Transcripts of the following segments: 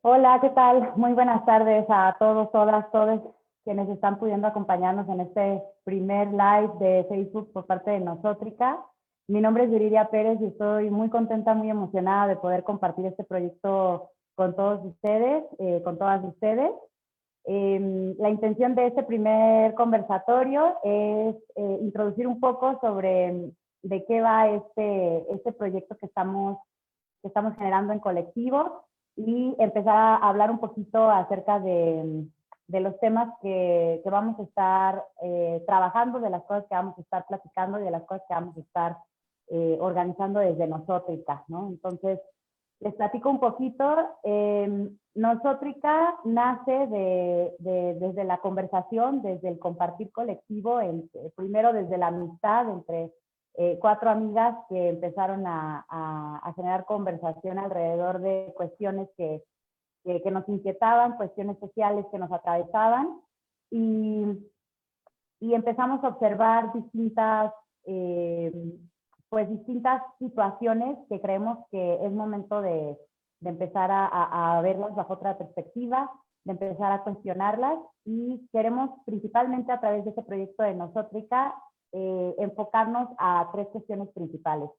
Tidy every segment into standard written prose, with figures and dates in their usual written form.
Hola, ¿qué tal? Muy buenas tardes a todos, todas, todos quienes están pudiendo acompañarnos en este primer live de Facebook por parte de Nosótrica. Mi nombre es Yuridia Pérez y estoy muy contenta, muy emocionada de poder compartir este proyecto con todos ustedes, con todas ustedes. La intención de este primer conversatorio es introducir un poco sobre de qué va este proyecto que estamos generando en colectivo y empezar a hablar un poquito acerca de los temas que vamos a estar trabajando, de las cosas que vamos a estar platicando y de las cosas que vamos a estar organizando desde Nosótrica, ¿no? Entonces, les platico un poquito. Nosótrica nace desde la conversación, desde el compartir colectivo, primero desde la amistad entre cuatro amigas que empezaron a generar conversación alrededor de cuestiones que nos inquietaban, cuestiones sociales que nos atravesaban, y, y empezamos a observar eh, distintas situaciones que creemos que es momento de empezar a verlas bajo otra perspectiva, de empezar a cuestionarlas, y queremos principalmente a través de este proyecto de Nosótrica enfocarnos a tres cuestiones principales.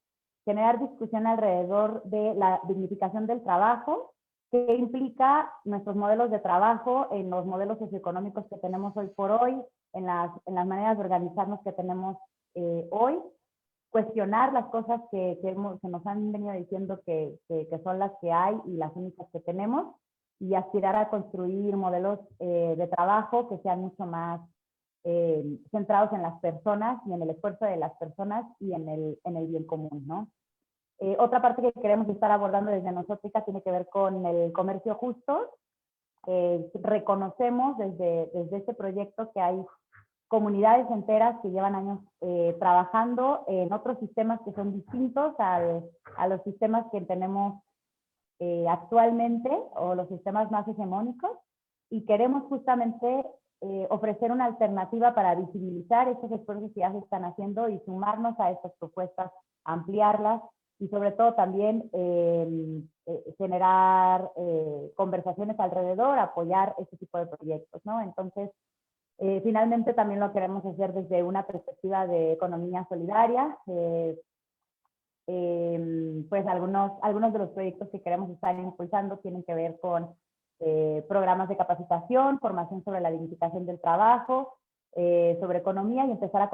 Generar discusión alrededor de la dignificación del trabajo, qué implica nuestros modelos de trabajo en los modelos socioeconómicos que tenemos hoy por hoy, en las maneras de organizarnos que tenemos hoy, cuestionar las cosas que nos han venido diciendo que son las que hay y las únicas que tenemos, y aspirar a construir modelos de trabajo que sean mucho más centrados en las personas y en el esfuerzo de las personas y en el bien común, ¿no? Otra parte que queremos estar abordando desde Nosótrica tiene que ver con el comercio justo. Reconocemos desde este proyecto que hay comunidades enteras que llevan años trabajando en otros sistemas que son distintos a los sistemas que tenemos actualmente, o los sistemas más hegemónicos, y queremos justamente ofrecer una alternativa para visibilizar estos esfuerzos que ya se están haciendo y sumarnos a estas propuestas, ampliarlas, y sobre todo también generar conversaciones alrededor, apoyar este tipo de proyectos, ¿no? Entonces, finalmente también lo queremos hacer desde una perspectiva de economía solidaria. Pues algunos de los proyectos que queremos estar impulsando tienen que ver con programas de capacitación, formación sobre la dignificación del trabajo, sobre economía, y empezar a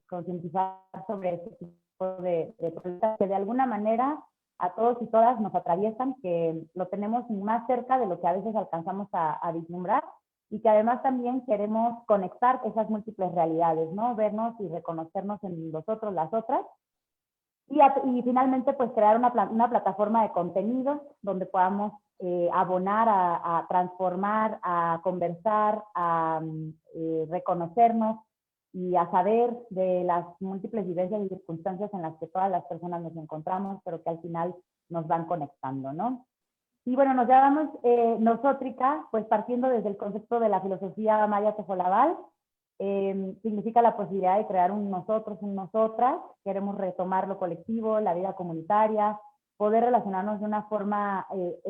concientizar sobre este tipo de problemas que de alguna manera a todos y todas nos atraviesan, que lo tenemos más cerca de lo que a veces alcanzamos a vislumbrar, y que además también queremos conectar esas múltiples realidades, ¿no? Vernos y reconocernos en los otros, las otras, y finalmente, pues crear una plataforma de contenidos donde podamos abonar a transformar, a conversar, a reconocernos y a saber de las múltiples vivencias y circunstancias en las que todas las personas nos encontramos, pero que al final nos van conectando, ¿no? Y bueno, nos llamamos Nosótrica, pues partiendo desde el concepto de la filosofía maya Tejolabal. Significa la posibilidad de crear un nosotros, un nosotras. Queremos retomar lo colectivo, la vida comunitaria, poder relacionarnos de una forma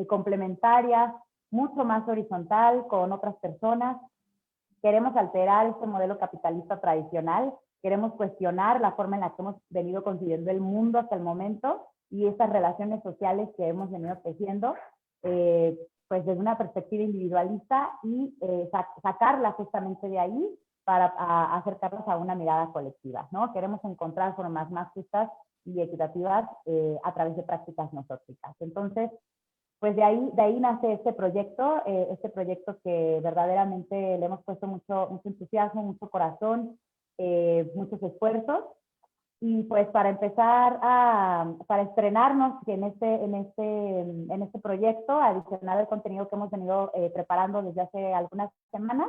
complementaria, mucho más horizontal con otras personas. Queremos alterar este modelo capitalista tradicional, queremos cuestionar la forma en la que hemos venido concibiendo el mundo hasta el momento y estas relaciones sociales que hemos venido tejiendo, pues desde una perspectiva individualista, y sacarla justamente de ahí para acercarnos a una mirada colectiva, ¿no? Queremos encontrar formas más justas y equitativas a través de prácticas nosótricas. Entonces, pues de ahí nace este proyecto que verdaderamente le hemos puesto mucho entusiasmo, mucho corazón, muchos esfuerzos. Y pues para empezar para estrenarnos en este proyecto, adicional al contenido que hemos venido preparando desde hace algunas semanas,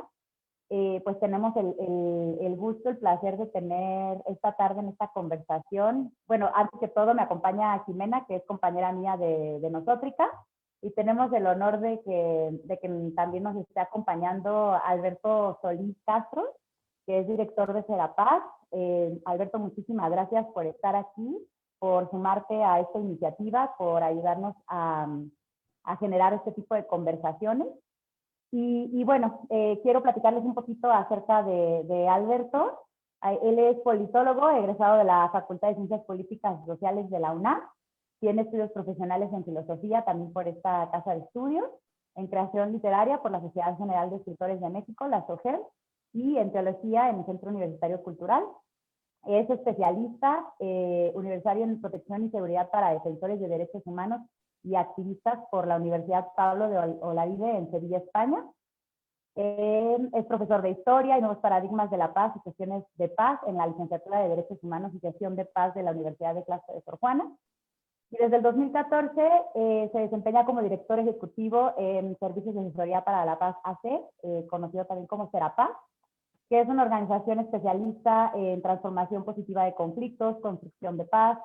pues tenemos el gusto, el placer de tener esta tarde en esta conversación. Bueno, antes que todo me acompaña Jimena, que es compañera mía de Nosótrica, y tenemos el honor de que también nos esté acompañando Alberto Solís Castro, que es director de Serapaz. Alberto, muchísimas gracias por estar aquí, por sumarte a esta iniciativa, por ayudarnos a generar este tipo de conversaciones. Y bueno, quiero platicarles un poquito acerca de Alberto. Él es politólogo, egresado de la Facultad de Ciencias Políticas y Sociales de la UNAM. Tiene estudios profesionales en filosofía, también por esta casa de estudios, en creación literaria por la Sociedad General de Escritores de México, la SOGEM, y en teología en el Centro Universitario Cultural. Es especialista universitario en protección y seguridad para defensores de derechos humanos y activistas por la Universidad Pablo de Olavide en Sevilla, España. Es profesor de Historia y Nuevos Paradigmas de la Paz y Cuestiones de Paz en la Licenciatura de Derechos Humanos y Gestión de Paz de la Universidad de Claustro de Sor Juana. Y desde el 2014 se desempeña como director ejecutivo en Servicios de Asesoría para la Paz AC, conocido también como Serapaz, que es una organización especialista en transformación positiva de conflictos, construcción de paz.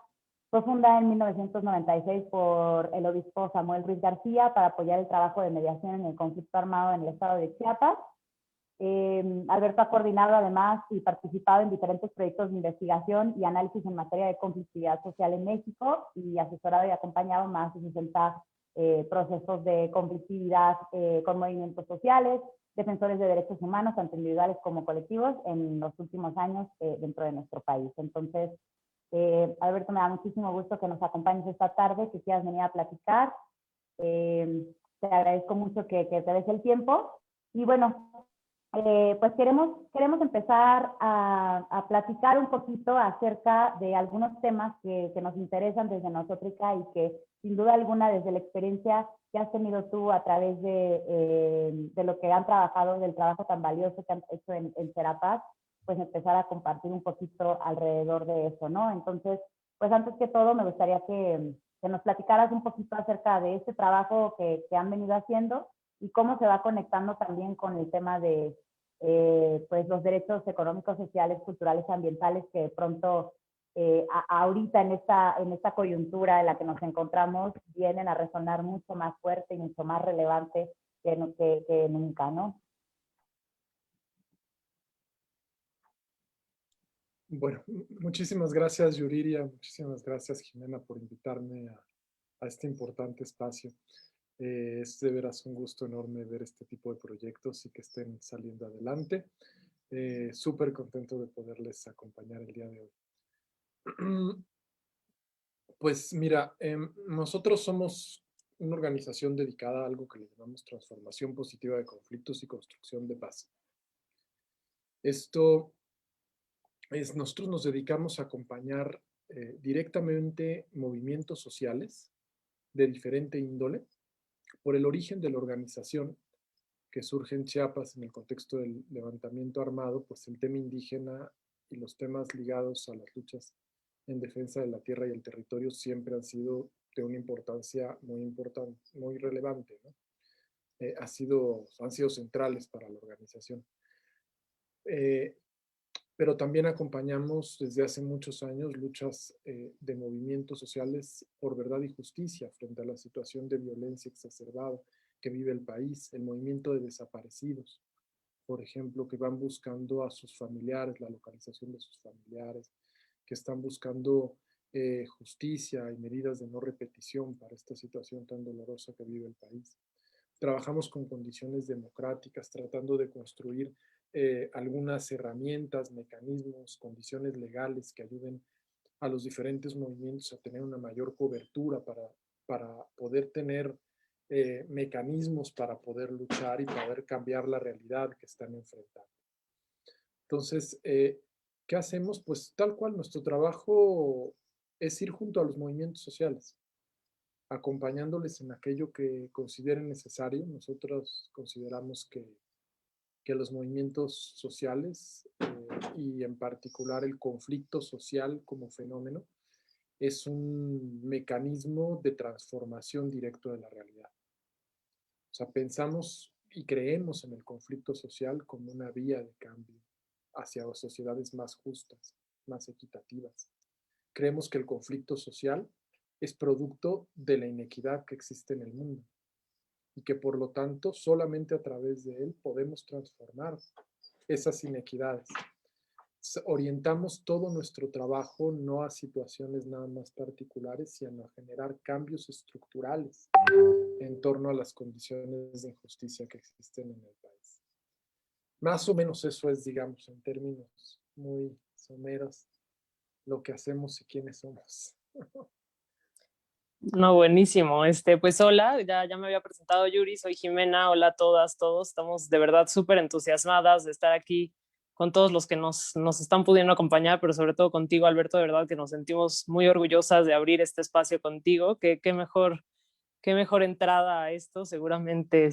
Fue fundada en 1996 por el obispo Samuel Ruiz García para apoyar el trabajo de mediación en el conflicto armado en el estado de Chiapas. Alberto ha coordinado además y participado en diferentes proyectos de investigación y análisis en materia de conflictividad social en México y asesorado y acompañado más de 60 procesos de conflictividad con movimientos sociales, defensores de derechos humanos, tanto individuales como colectivos, en los últimos años dentro de nuestro país. Entonces, Alberto, me da muchísimo gusto que nos acompañes esta tarde, que quieras venir a platicar. Te agradezco mucho que te des el tiempo. Y bueno, pues queremos empezar a platicar un poquito acerca de algunos temas que nos interesan desde Nosotros y que sin duda alguna desde la experiencia que has tenido tú a través de lo que han trabajado, del trabajo tan valioso que han hecho en Serapaz, pues empezar a compartir un poquito alrededor de eso, ¿no? Entonces, pues antes que todo me gustaría que nos platicaras un poquito acerca de este trabajo que han venido haciendo y cómo se va conectando también con el tema de pues los derechos económicos, sociales, culturales, ambientales que de pronto ahorita en esta coyuntura en la que nos encontramos vienen a resonar mucho más fuerte y mucho más relevante que nunca, ¿no? Bueno, muchísimas gracias, Yuriria. Muchísimas gracias, Jimena, por invitarme a este importante espacio. Es de veras un gusto enorme ver este tipo de proyectos y que estén saliendo adelante. Súper contento de poderles acompañar el día de hoy. Pues mira, nosotros somos una organización dedicada a algo que le llamamos transformación positiva de conflictos y construcción de paz. Esto nosotros nos dedicamos a acompañar directamente movimientos sociales de diferente índole por el origen de la organización que surge en Chiapas en el contexto del levantamiento armado, pues el tema indígena y los temas ligados a las luchas en defensa de la tierra y el territorio siempre han sido de una importancia muy importante, muy relevante, ¿no? Han sido centrales para la organización. Pero también acompañamos desde hace muchos años luchas de movimientos sociales por verdad y justicia frente a la situación de violencia exacerbada que vive el país, el movimiento de desaparecidos, por ejemplo, que van buscando a sus familiares, la localización de sus familiares, que están buscando justicia y medidas de no repetición para esta situación tan dolorosa que vive el país. Trabajamos con condiciones democráticas, tratando de construir algunas herramientas, mecanismos, condiciones legales que ayuden a los diferentes movimientos a tener una mayor cobertura para poder tener mecanismos para poder luchar y poder cambiar la realidad que están enfrentando. Entonces, ¿qué hacemos? Pues tal cual, nuestro trabajo es ir junto a los movimientos sociales, acompañándoles en aquello que consideren necesario. Nosotros consideramos que los movimientos sociales y en particular el conflicto social como fenómeno es un mecanismo de transformación directo de la realidad. O sea, pensamos y creemos en el conflicto social como una vía de cambio hacia sociedades más justas, más equitativas. Creemos que el conflicto social es producto de la inequidad que existe en el mundo y que por lo tanto solamente a través de él podemos transformar esas inequidades. orientamos todo nuestro trabajo no a situaciones nada más particulares, sino a generar cambios estructurales en torno a las condiciones de injusticia que existen en el país. Más o menos eso es, digamos, en términos muy someros, lo que hacemos y quiénes somos. No, buenísimo. Pues hola, ya me había presentado Yuri, soy Jimena, hola a todas, todos. Estamos de verdad súper entusiasmadas de estar aquí con todos los que nos están pudiendo acompañar, pero sobre todo contigo, Alberto, de verdad que nos sentimos muy orgullosas de abrir este espacio contigo. Qué mejor entrada a esto, seguramente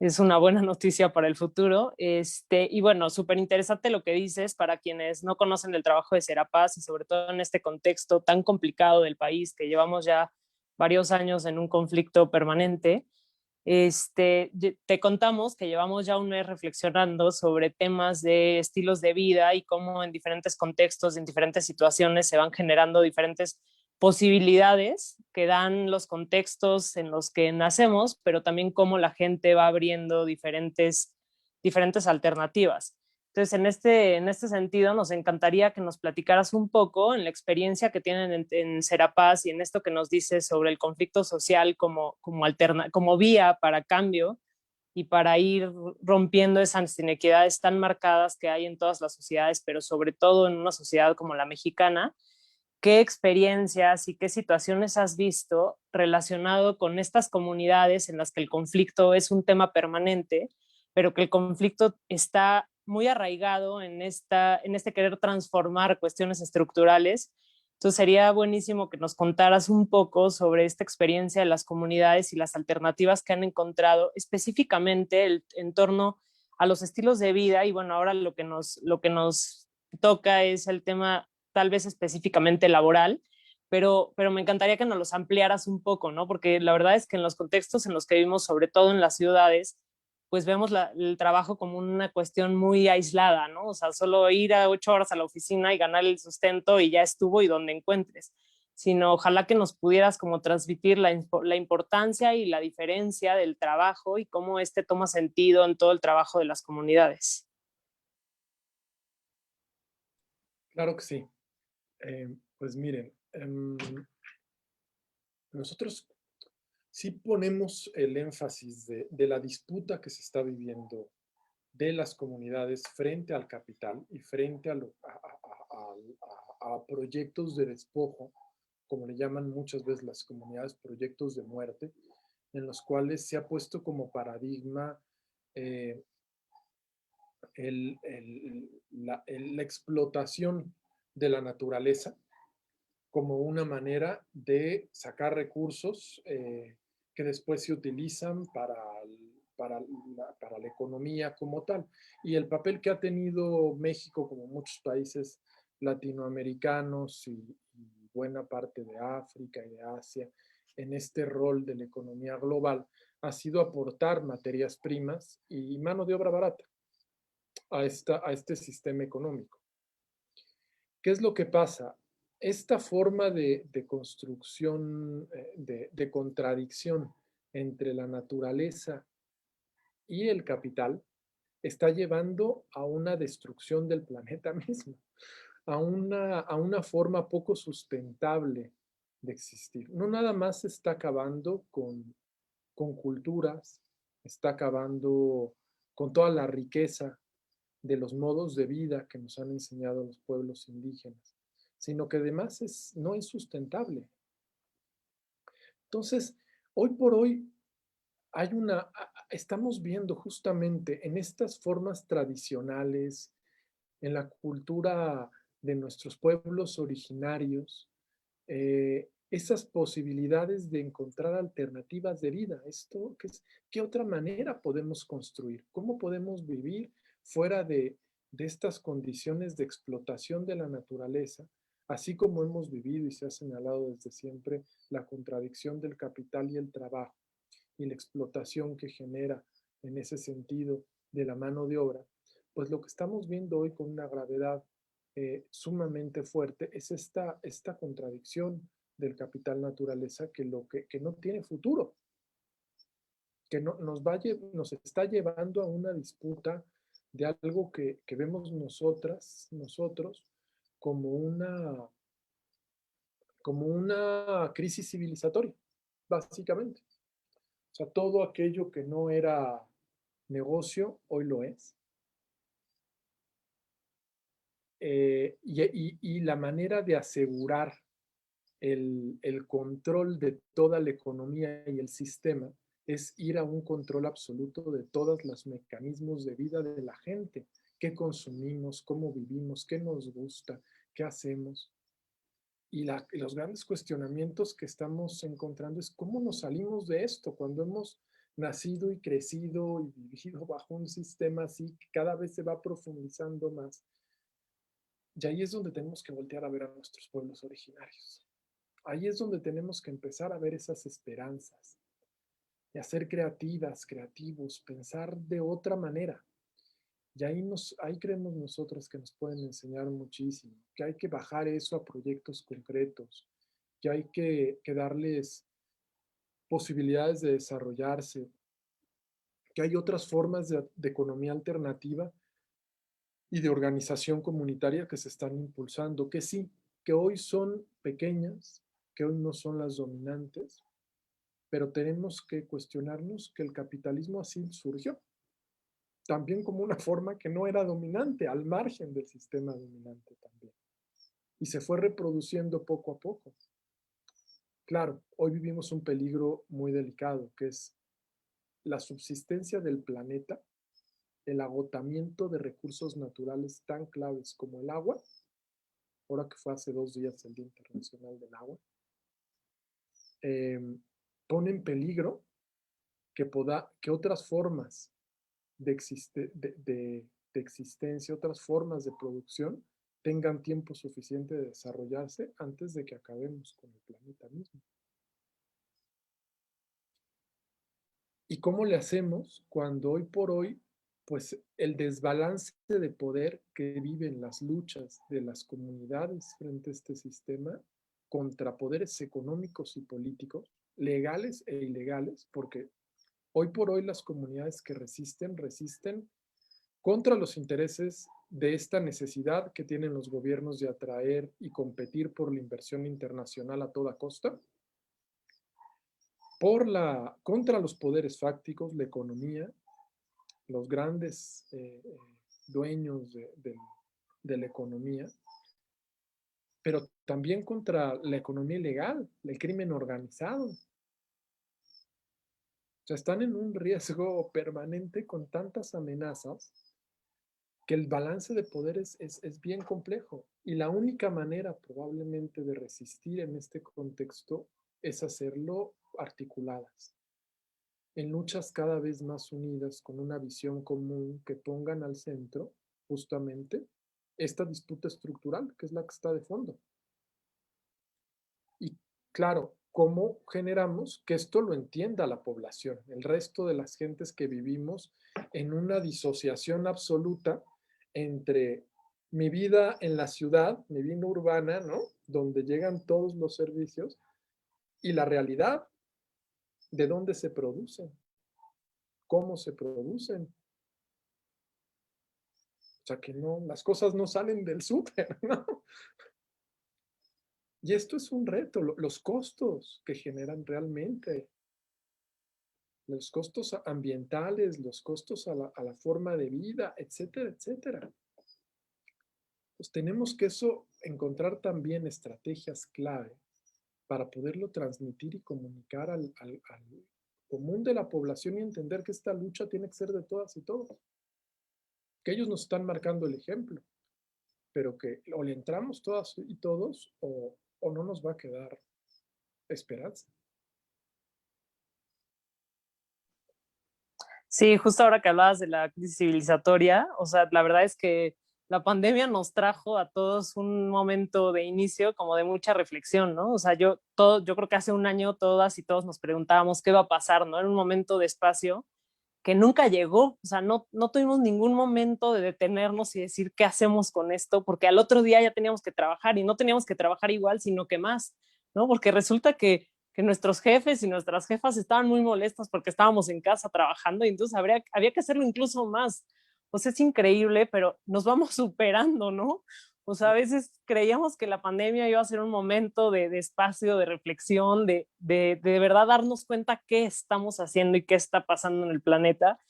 es una buena noticia para el futuro. Y bueno, súper interesante lo que dices para quienes no conocen el trabajo de Serapaz y sobre todo en este contexto tan complicado del país que llevamos ya varios años en un conflicto permanente. Te contamos que llevamos ya un mes reflexionando sobre temas de estilos de vida y cómo en diferentes contextos, en diferentes situaciones se van generando diferentes posibilidades que dan los contextos en los que nacemos, pero también cómo la gente va abriendo diferentes alternativas. Entonces, en este sentido, nos encantaría que nos platicaras un poco en la experiencia que tienen en Serapaz y en esto que nos dices sobre el conflicto social como vía para cambio y para ir rompiendo esas inequidades tan marcadas que hay en todas las sociedades, pero sobre todo en una sociedad como la mexicana. ¿Qué experiencias y qué situaciones has visto relacionado con estas comunidades en las que el conflicto es un tema permanente, pero que el conflicto está muy arraigado en este querer transformar cuestiones estructurales? Entonces sería buenísimo que nos contaras un poco sobre esta experiencia de las comunidades y las alternativas que han encontrado específicamente en torno a los estilos de vida. Y bueno, ahora lo que nos toca es el tema tal vez específicamente laboral, pero me encantaría que nos los ampliaras un poco, ¿no? Porque la verdad es que en los contextos en los que vivimos, sobre todo en las ciudades, pues vemos el trabajo como una cuestión muy aislada, ¿no? O sea, solo ir a 8 horas a la oficina y ganar el sustento y ya estuvo y donde encuentres, sino ojalá que nos pudieras como transmitir la importancia y la diferencia del trabajo y cómo toma sentido en todo el trabajo de las comunidades. Claro que sí. Pues miren, nosotros sí ponemos el énfasis de la disputa que se está viviendo de las comunidades frente al capital y frente a proyectos de despojo, como le llaman muchas veces las comunidades, proyectos de muerte, en los cuales se ha puesto como paradigma eh, la explotación de la naturaleza como una manera de sacar recursos que después se utilizan para la economía como tal. Y el papel que ha tenido México, como muchos países latinoamericanos y buena parte de África y de Asia, en este rol de la economía global, ha sido aportar materias primas y mano de obra barata a este sistema económico. ¿Qué es lo que pasa? Esta forma de construcción, de contradicción entre la naturaleza y el capital está llevando a una destrucción del planeta mismo, a una forma poco sustentable de existir. No nada más está acabando con culturas, está acabando con toda la riqueza de los modos de vida que nos han enseñado los pueblos indígenas, sino que además no es sustentable. Entonces, hoy por hoy estamos viendo justamente en estas formas tradicionales, en la cultura de nuestros pueblos originarios, esas posibilidades de encontrar alternativas de vida. ¿Qué otra manera podemos construir? ¿Cómo podemos vivir fuera de estas condiciones de explotación de la naturaleza? Así como hemos vivido y se ha señalado desde siempre la contradicción del capital y el trabajo y la explotación que genera en ese sentido de la mano de obra, pues lo que estamos viendo hoy con una gravedad sumamente fuerte es esta contradicción del capital naturaleza que no tiene futuro, que nos está llevando a una disputa de algo que vemos nosotros, como una crisis civilizatoria, básicamente. O sea, todo aquello que no era negocio, hoy lo es. Y la manera de asegurar el control de toda la economía y el sistema es ir a un control absoluto de todos los mecanismos de vida de la gente. ¿Qué consumimos? ¿Cómo vivimos? ¿Qué nos gusta? ¿Qué hacemos? Y los grandes cuestionamientos que estamos encontrando es cómo nos salimos de esto cuando hemos nacido y crecido y vivido bajo un sistema así que cada vez se va profundizando más. Y ahí es donde tenemos que voltear a ver a nuestros pueblos originarios. Ahí es donde tenemos que empezar a ver esas esperanzas y a ser creativas, creativos, pensar de otra manera. Y ahí creemos nosotros que nos pueden enseñar muchísimo, que hay que bajar eso a proyectos concretos, que hay que darles posibilidades de desarrollarse, que hay otras formas de economía alternativa y de organización comunitaria que se están impulsando, que sí, que hoy son pequeñas, que hoy no son las dominantes, pero tenemos que cuestionarnos que el capitalismo así surgió, también como una forma que no era dominante, al margen del sistema dominante también. Y se fue reproduciendo poco a poco. Claro, hoy vivimos un peligro muy delicado, que es la subsistencia del planeta, el agotamiento de recursos naturales tan claves como el agua, ahora que fue hace 2 días el Día Internacional del Agua, pone en peligro que otras formas de existencia, otras formas de producción, tengan tiempo suficiente de desarrollarse antes de que acabemos con el planeta mismo. ¿Y cómo le hacemos cuando hoy por hoy, pues el desbalance de poder que viven las luchas de las comunidades frente a este sistema contra poderes económicos y políticos, legales e ilegales, porque hoy por hoy las comunidades que resisten contra los intereses de esta necesidad que tienen los gobiernos de atraer y competir por la inversión internacional a toda costa, contra los poderes fácticos, la economía, los grandes dueños de la economía, pero también contra la economía ilegal, el crimen organizado. O sea, están en un riesgo permanente con tantas amenazas que el balance de poderes es bien complejo. Y la única manera probablemente de resistir en este contexto es hacerlo articuladas, en luchas cada vez más unidas, con una visión común que pongan al centro justamente esta disputa estructural, que es la que está de fondo. Y claro, ¿cómo generamos que esto lo entienda la población, el resto de las gentes que vivimos en una disociación absoluta entre mi vida en la ciudad, mi vida urbana, ¿no? Donde llegan todos los servicios, y la realidad de dónde se producen, cómo se producen? O sea, que no, las cosas no salen del súper, ¿no? Y esto es un reto, los costos que generan realmente, los costos ambientales, los costos a la forma de vida, etcétera, etcétera. Pues tenemos que encontrar también estrategias clave para poderlo transmitir y comunicar al común de la población y entender que esta lucha tiene que ser de todas y todos. Que ellos nos están marcando el ejemplo, pero que o le entramos todas y todos o no nos va a quedar esperanza. Sí, justo ahora que hablabas de la crisis civilizatoria, o sea, la verdad es que la pandemia nos trajo a todos un momento de inicio como de mucha reflexión, ¿no? O sea, yo creo que hace un año todas y todos nos preguntábamos qué va a pasar, ¿no? Era un momento de espacio que nunca llegó, o sea, no tuvimos ningún momento de detenernos y decir qué hacemos con esto, porque al otro día ya teníamos que trabajar y no teníamos que trabajar igual, sino que más, ¿no? Porque resulta que nuestros jefes y nuestras jefas estaban muy molestos porque estábamos en casa trabajando y entonces había que hacerlo incluso más, O sea, es increíble, pero nos vamos superando, ¿no? O sea, a veces creíamos que la pandemia iba a ser un momento de espacio, de reflexión, de verdad darnos cuenta qué estamos haciendo y qué está pasando en el planeta.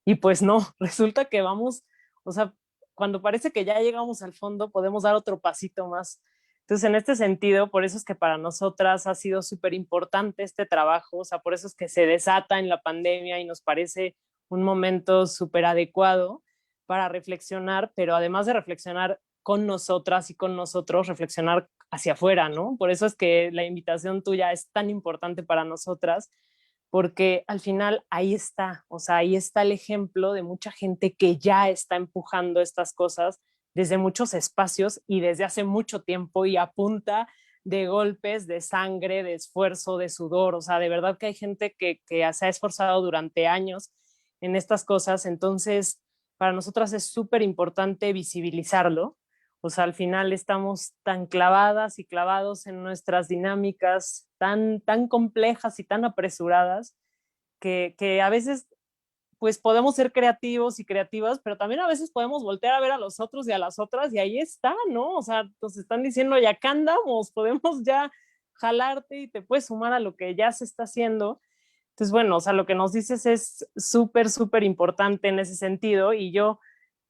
Y pues no, resulta que vamos, o sea, cuando parece que ya llegamos al fondo, podemos dar otro pasito más. Entonces, en este sentido, por eso es que para nosotras ha sido súper importante este trabajo, o sea, por eso es que se desata en la pandemia y nos parece un momento súper adecuado para reflexionar, pero además de reflexionar con nosotras y con nosotros, reflexionar hacia afuera, ¿no? Por eso es que la invitación tuya es tan importante para nosotras, porque al final ahí está, o sea, ahí está el ejemplo de mucha gente que ya está empujando estas cosas desde muchos espacios y desde hace mucho tiempo y a punta de golpes, de sangre, de esfuerzo, de sudor, o sea, de verdad que hay gente que se ha esforzado durante años en estas cosas, entonces para nosotras es súper importante visibilizarlo, o sea, al final estamos tan clavadas y clavados en nuestras dinámicas tan complejas y tan apresuradas que a veces pues podemos ser creativos y creativas, pero también a veces podemos voltear a ver a los otros y a las otras y ahí está, ¿no? O sea, nos están diciendo, ya acá andamos, podemos ya jalarte y te puedes sumar a lo que ya se está haciendo. Entonces, bueno, o sea, lo que nos dices es súper, súper importante en ese sentido y yo,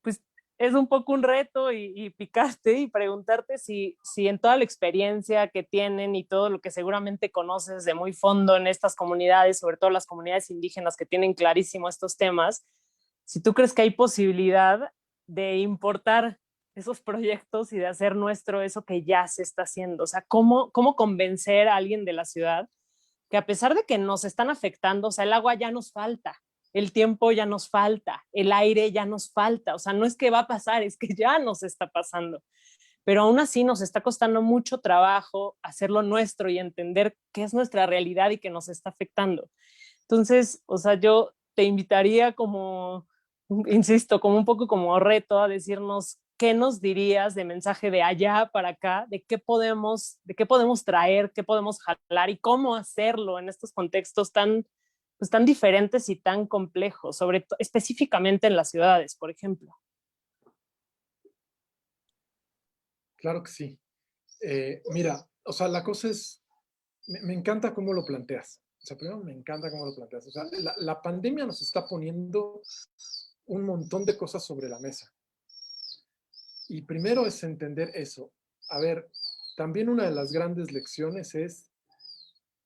pues, es un poco un reto y picarte y preguntarte si en toda la experiencia que tienen y todo lo que seguramente conoces de muy fondo en estas comunidades, sobre todo las comunidades indígenas que tienen clarísimo estos temas, si tú crees que hay posibilidad de importar esos proyectos y de hacer nuestro eso que ya se está haciendo. O sea, cómo convencer a alguien de la ciudad que a pesar de que nos están afectando, o sea, el agua ya nos falta, el tiempo ya nos falta, el aire ya nos falta, o sea, no es que va a pasar, es que ya nos está pasando, pero aún así nos está costando mucho trabajo hacerlo nuestro y entender qué es nuestra realidad y que nos está afectando. Entonces, o sea, yo te invitaría como, insisto, como un poco como reto a decirnos qué nos dirías de mensaje de allá para acá, de qué podemos traer, qué podemos jalar y cómo hacerlo en estos contextos tan, pues, tan diferentes y tan complejos, sobre específicamente en las ciudades, por ejemplo. Claro que sí. Mira, o sea, la cosa es, me encanta cómo lo planteas. O sea, primero me encanta cómo lo planteas. O sea, la pandemia nos está poniendo un montón de cosas sobre la mesa. Y primero es entender eso. A ver, también una de las grandes lecciones es,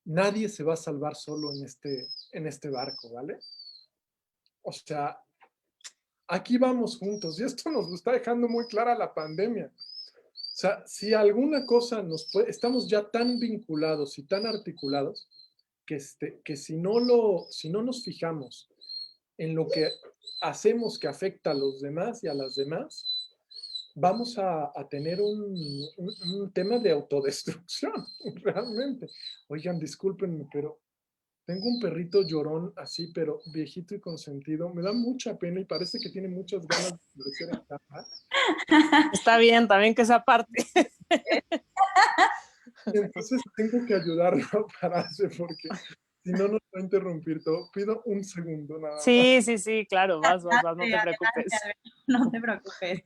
nadie se va a salvar solo en este barco, ¿vale? O sea, aquí vamos juntos y esto nos lo está dejando muy clara la pandemia. O sea, si alguna cosa estamos ya tan vinculados y tan articulados que si no nos fijamos en lo que hacemos que afecta a los demás y a las demás, vamos a tener un tema de autodestrucción, realmente. Oigan, discúlpenme, pero tengo un perrito llorón así, pero viejito y consentido. Me da mucha pena y parece que tiene muchas ganas de crecer en casa. Está bien también que esa parte. Y entonces tengo que ayudarlo a pararse porque si no nos va a interrumpir todo. Pido un segundo nada más. Sí, sí, sí, claro, vas, no te Adelante, preocupes. no te preocupes.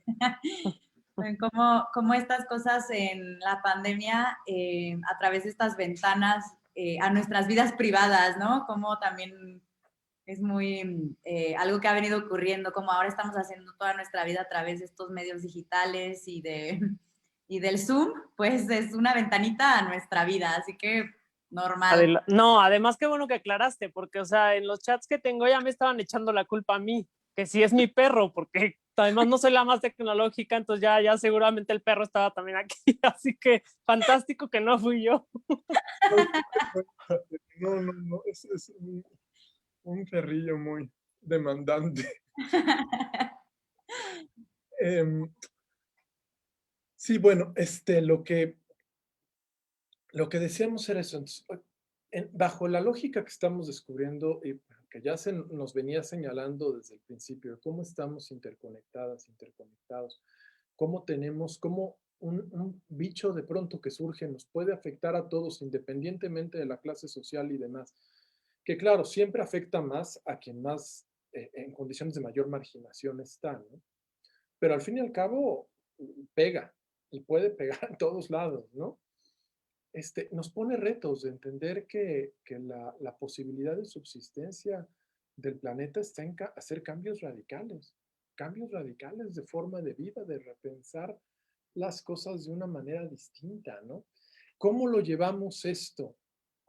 Cómo estas cosas en la pandemia, a través de estas ventanas a nuestras vidas privadas, ¿no? Como también es muy algo que ha venido ocurriendo, como ahora estamos haciendo toda nuestra vida a través de estos medios digitales y del Zoom, pues es una ventanita a nuestra vida, así que normal. No, además qué bueno que aclaraste, porque, o sea, en los chats que tengo ya me estaban echando la culpa a mí, que sí es mi perro, porque además no soy la más tecnológica, entonces ya seguramente el perro estaba también aquí, así que fantástico que no fui yo. No, es un perrillo muy demandante. Sí, bueno, lo que decíamos era eso. Entonces, bajo la lógica que estamos descubriendo y que ya nos venía señalando desde el principio, cómo estamos interconectadas, interconectados, cómo un bicho de pronto que surge nos puede afectar a todos independientemente de la clase social y demás. Que claro, siempre afecta más a quien más en condiciones de mayor marginación están, ¿no? Pero al fin y al cabo pega y puede pegar en todos lados, ¿no? Nos pone retos de entender que la posibilidad de subsistencia del planeta está en hacer cambios radicales de forma de vida, de repensar las cosas de una manera distinta, ¿no? ¿Cómo lo llevamos esto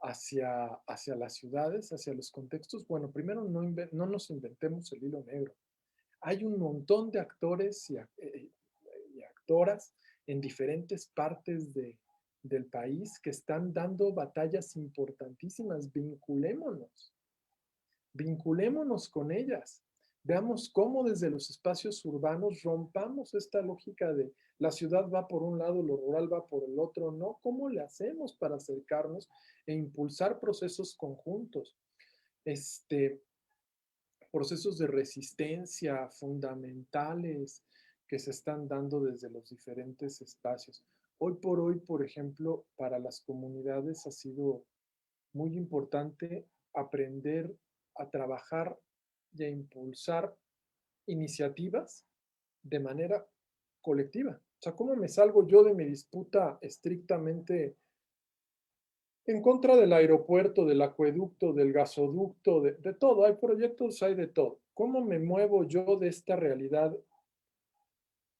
hacia las ciudades, hacia los contextos? Bueno, primero no nos inventemos el hilo negro. Hay un montón de actores y actoras en diferentes partes del país que están dando batallas importantísimas. Vinculémonos con ellas. Veamos cómo desde los espacios urbanos rompamos esta lógica de la ciudad va por un lado, lo rural va por el otro. No, ¿cómo le hacemos para acercarnos e impulsar procesos conjuntos? Procesos de resistencia fundamentales que se están dando desde los diferentes espacios. Hoy por hoy, por ejemplo, para las comunidades ha sido muy importante aprender a trabajar y a impulsar iniciativas de manera colectiva. O sea, ¿cómo me salgo yo de mi disputa estrictamente en contra del aeropuerto, del acueducto, del gasoducto, de todo? Hay proyectos, hay de todo. ¿Cómo me muevo yo de esta realidad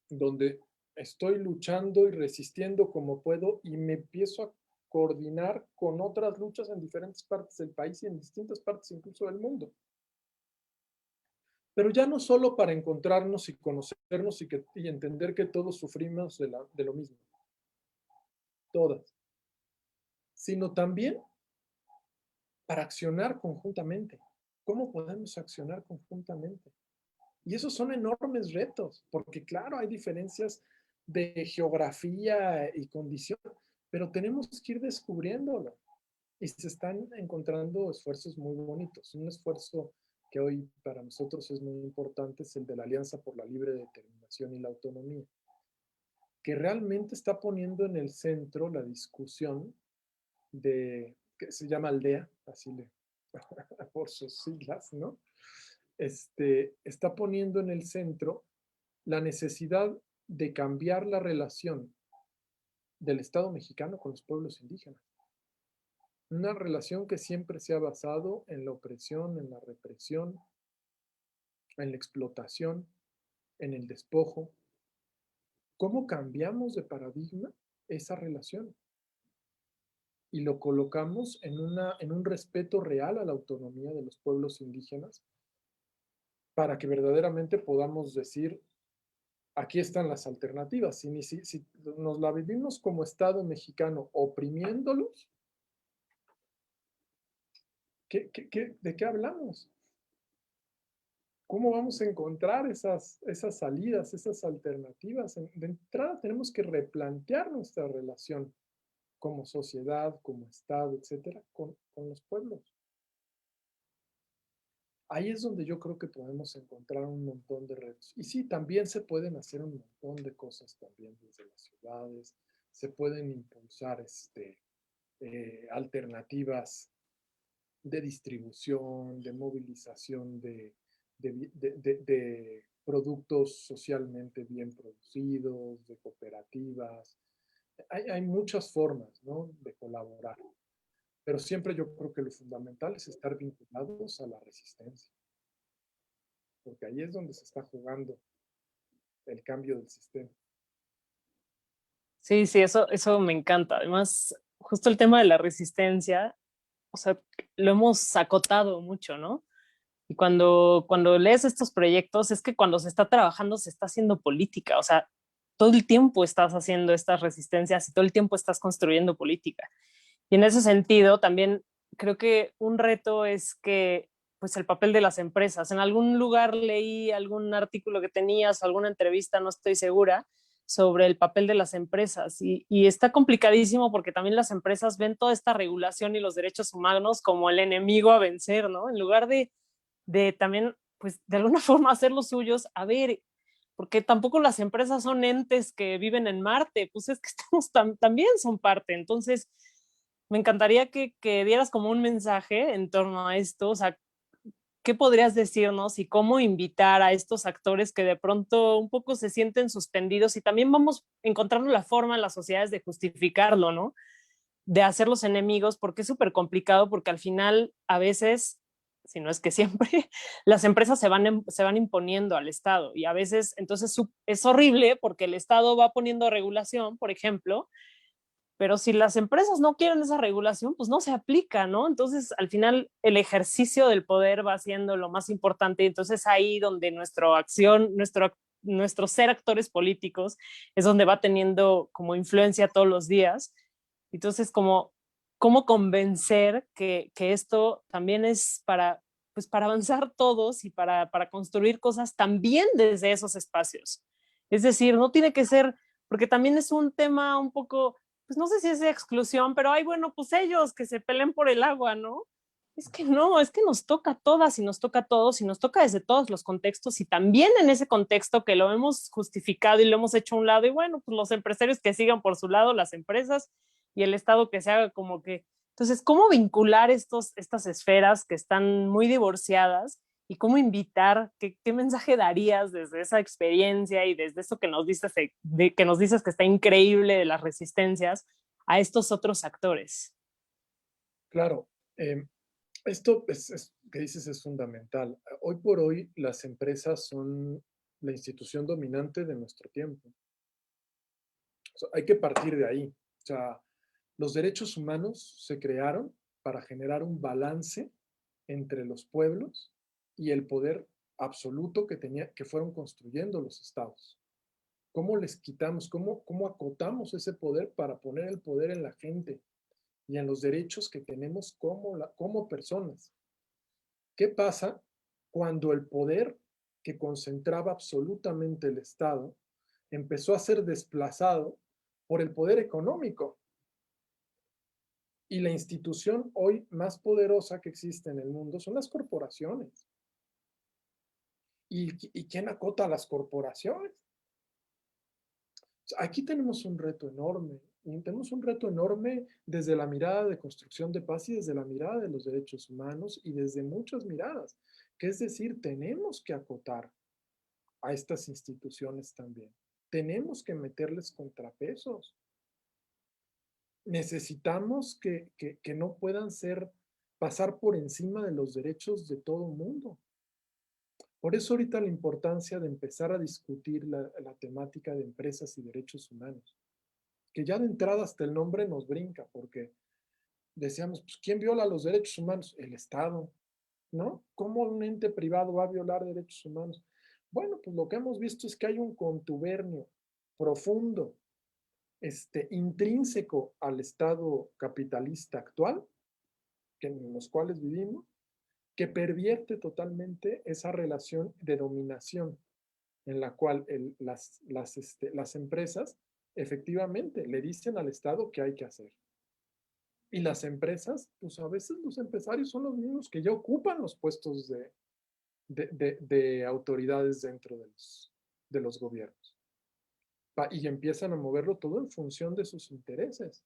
donde estoy luchando y resistiendo como puedo y me empiezo a coordinar con otras luchas en diferentes partes del país y en distintas partes incluso del mundo? Pero ya no solo para encontrarnos y conocernos y entender que todos sufrimos de lo mismo, todas, sino también para accionar conjuntamente. ¿Cómo podemos accionar conjuntamente? Y esos son enormes retos, porque claro, hay diferencias de geografía y condición, pero tenemos que ir descubriéndolo. Y se están encontrando esfuerzos muy bonitos. Un esfuerzo que hoy para nosotros es muy importante es el de la Alianza por la Libre Determinación y la Autonomía, que realmente está poniendo en el centro la discusión que se llama Aldea, así por sus siglas, ¿no? Está poniendo en el centro la necesidad de cambiar la relación del Estado mexicano con los pueblos indígenas. Una relación que siempre se ha basado en la opresión, en la represión, en la explotación, en el despojo. ¿Cómo cambiamos de paradigma esa relación? Y lo colocamos en un respeto real a la autonomía de los pueblos indígenas para que verdaderamente podamos decir, aquí están las alternativas. Si nos la vivimos como Estado mexicano oprimiéndolos, ¿de qué hablamos? ¿Cómo vamos a encontrar esas salidas, esas alternativas? De entrada tenemos que replantear nuestra relación como sociedad, como Estado, etcétera, con los pueblos. Ahí es donde yo creo que podemos encontrar un montón de retos. Y sí, también se pueden hacer un montón de cosas también desde las ciudades, se pueden impulsar alternativas de distribución, de movilización de productos socialmente bien producidos, de cooperativas. Hay muchas formas, ¿no?, de colaborar, pero siempre yo creo que lo fundamental es estar vinculados a la resistencia, porque ahí es donde se está jugando el cambio del sistema. Sí, sí, eso me encanta. Además, justo el tema de la resistencia, o sea, lo hemos acotado mucho, ¿no? Y cuando lees estos proyectos, es que cuando se está trabajando, se está haciendo política. O sea, todo el tiempo estás haciendo estas resistencias y todo el tiempo estás construyendo política. Y en ese sentido, también creo que un reto es que, pues, el papel de las empresas. En algún lugar leí algún artículo que tenías o alguna entrevista, no estoy segura, sobre el papel de las empresas. Y está complicadísimo porque también las empresas ven toda esta regulación y los derechos humanos como el enemigo a vencer, ¿no? En lugar de también, pues, de alguna forma hacer los suyos. A ver, porque tampoco las empresas son entes que viven en Marte, pues es que también son parte. Entonces, me encantaría que dieras como un mensaje en torno a esto, o sea, ¿qué podrías decirnos y cómo invitar a estos actores que de pronto un poco se sienten suspendidos y también vamos encontrando la forma en las sociedades de justificarlo, ¿no? De hacerlos enemigos, porque es súper complicado, porque al final a veces, si no es que siempre, las empresas se van imponiendo al Estado y a veces entonces es horrible porque el Estado va poniendo regulación, por ejemplo, pero si las empresas no quieren esa regulación, pues no se aplica, ¿no? Entonces, al final, el ejercicio del poder va siendo lo más importante. Entonces, ahí donde nuestra acción, nuestro ser actores políticos, es donde va teniendo como influencia todos los días. Entonces, cómo convencer que esto también es pues para avanzar todos y para construir cosas también desde esos espacios. Es decir, no tiene que ser, porque también es un tema un poco pues no sé si es de exclusión, pero ay, bueno, pues ellos que se peleen por el agua, ¿no? Es que no, es que nos toca a todas y nos toca a todos y nos toca desde todos los contextos y también en ese contexto que lo hemos justificado y lo hemos hecho a un lado y bueno, pues los empresarios que sigan por su lado, las empresas y el Estado que se haga como que... Entonces, ¿cómo vincular estas esferas que están muy divorciadas y cómo invitar, qué mensaje darías desde esa experiencia y desde eso que nos dices, que nos dices que está increíble de las resistencias a estos otros actores? Claro, esto que dices es fundamental. Hoy por hoy las empresas son la institución dominante de nuestro tiempo. O sea, hay que partir de ahí. O sea, los derechos humanos se crearon para generar un balance entre los pueblos y el poder absoluto que fueron construyendo los estados. ¿Cómo les quitamos, cómo acotamos ese poder para poner el poder en la gente y en los derechos que tenemos como personas? ¿Qué pasa cuando el poder que concentraba absolutamente el Estado empezó a ser desplazado por el poder económico? Y la institución hoy más poderosa que existe en el mundo son las corporaciones. ¿Y quién acota a las corporaciones? Aquí tenemos un reto enorme. Y tenemos un reto enorme desde la mirada de construcción de paz y desde la mirada de los derechos humanos y desde muchas miradas. Que es decir, tenemos que acotar a estas instituciones también. Tenemos que meterles contrapesos. Necesitamos que no puedan pasar por encima de los derechos de todo el mundo. Por eso ahorita la importancia de empezar a discutir la temática de empresas y derechos humanos, que ya de entrada hasta el nombre nos brinca, porque decíamos, pues, ¿quién viola los derechos humanos? El Estado, ¿no? ¿Cómo un ente privado va a violar derechos humanos? Bueno, pues lo que hemos visto es que hay un contubernio profundo, intrínseco al Estado capitalista actual, en los cuales vivimos, que pervierte totalmente esa relación de dominación en la cual las empresas efectivamente le dicen al Estado qué hay que hacer. Y las empresas, pues a veces los empresarios son los mismos que ya ocupan los puestos de autoridades dentro de los gobiernos. Y empiezan a moverlo todo en función de sus intereses.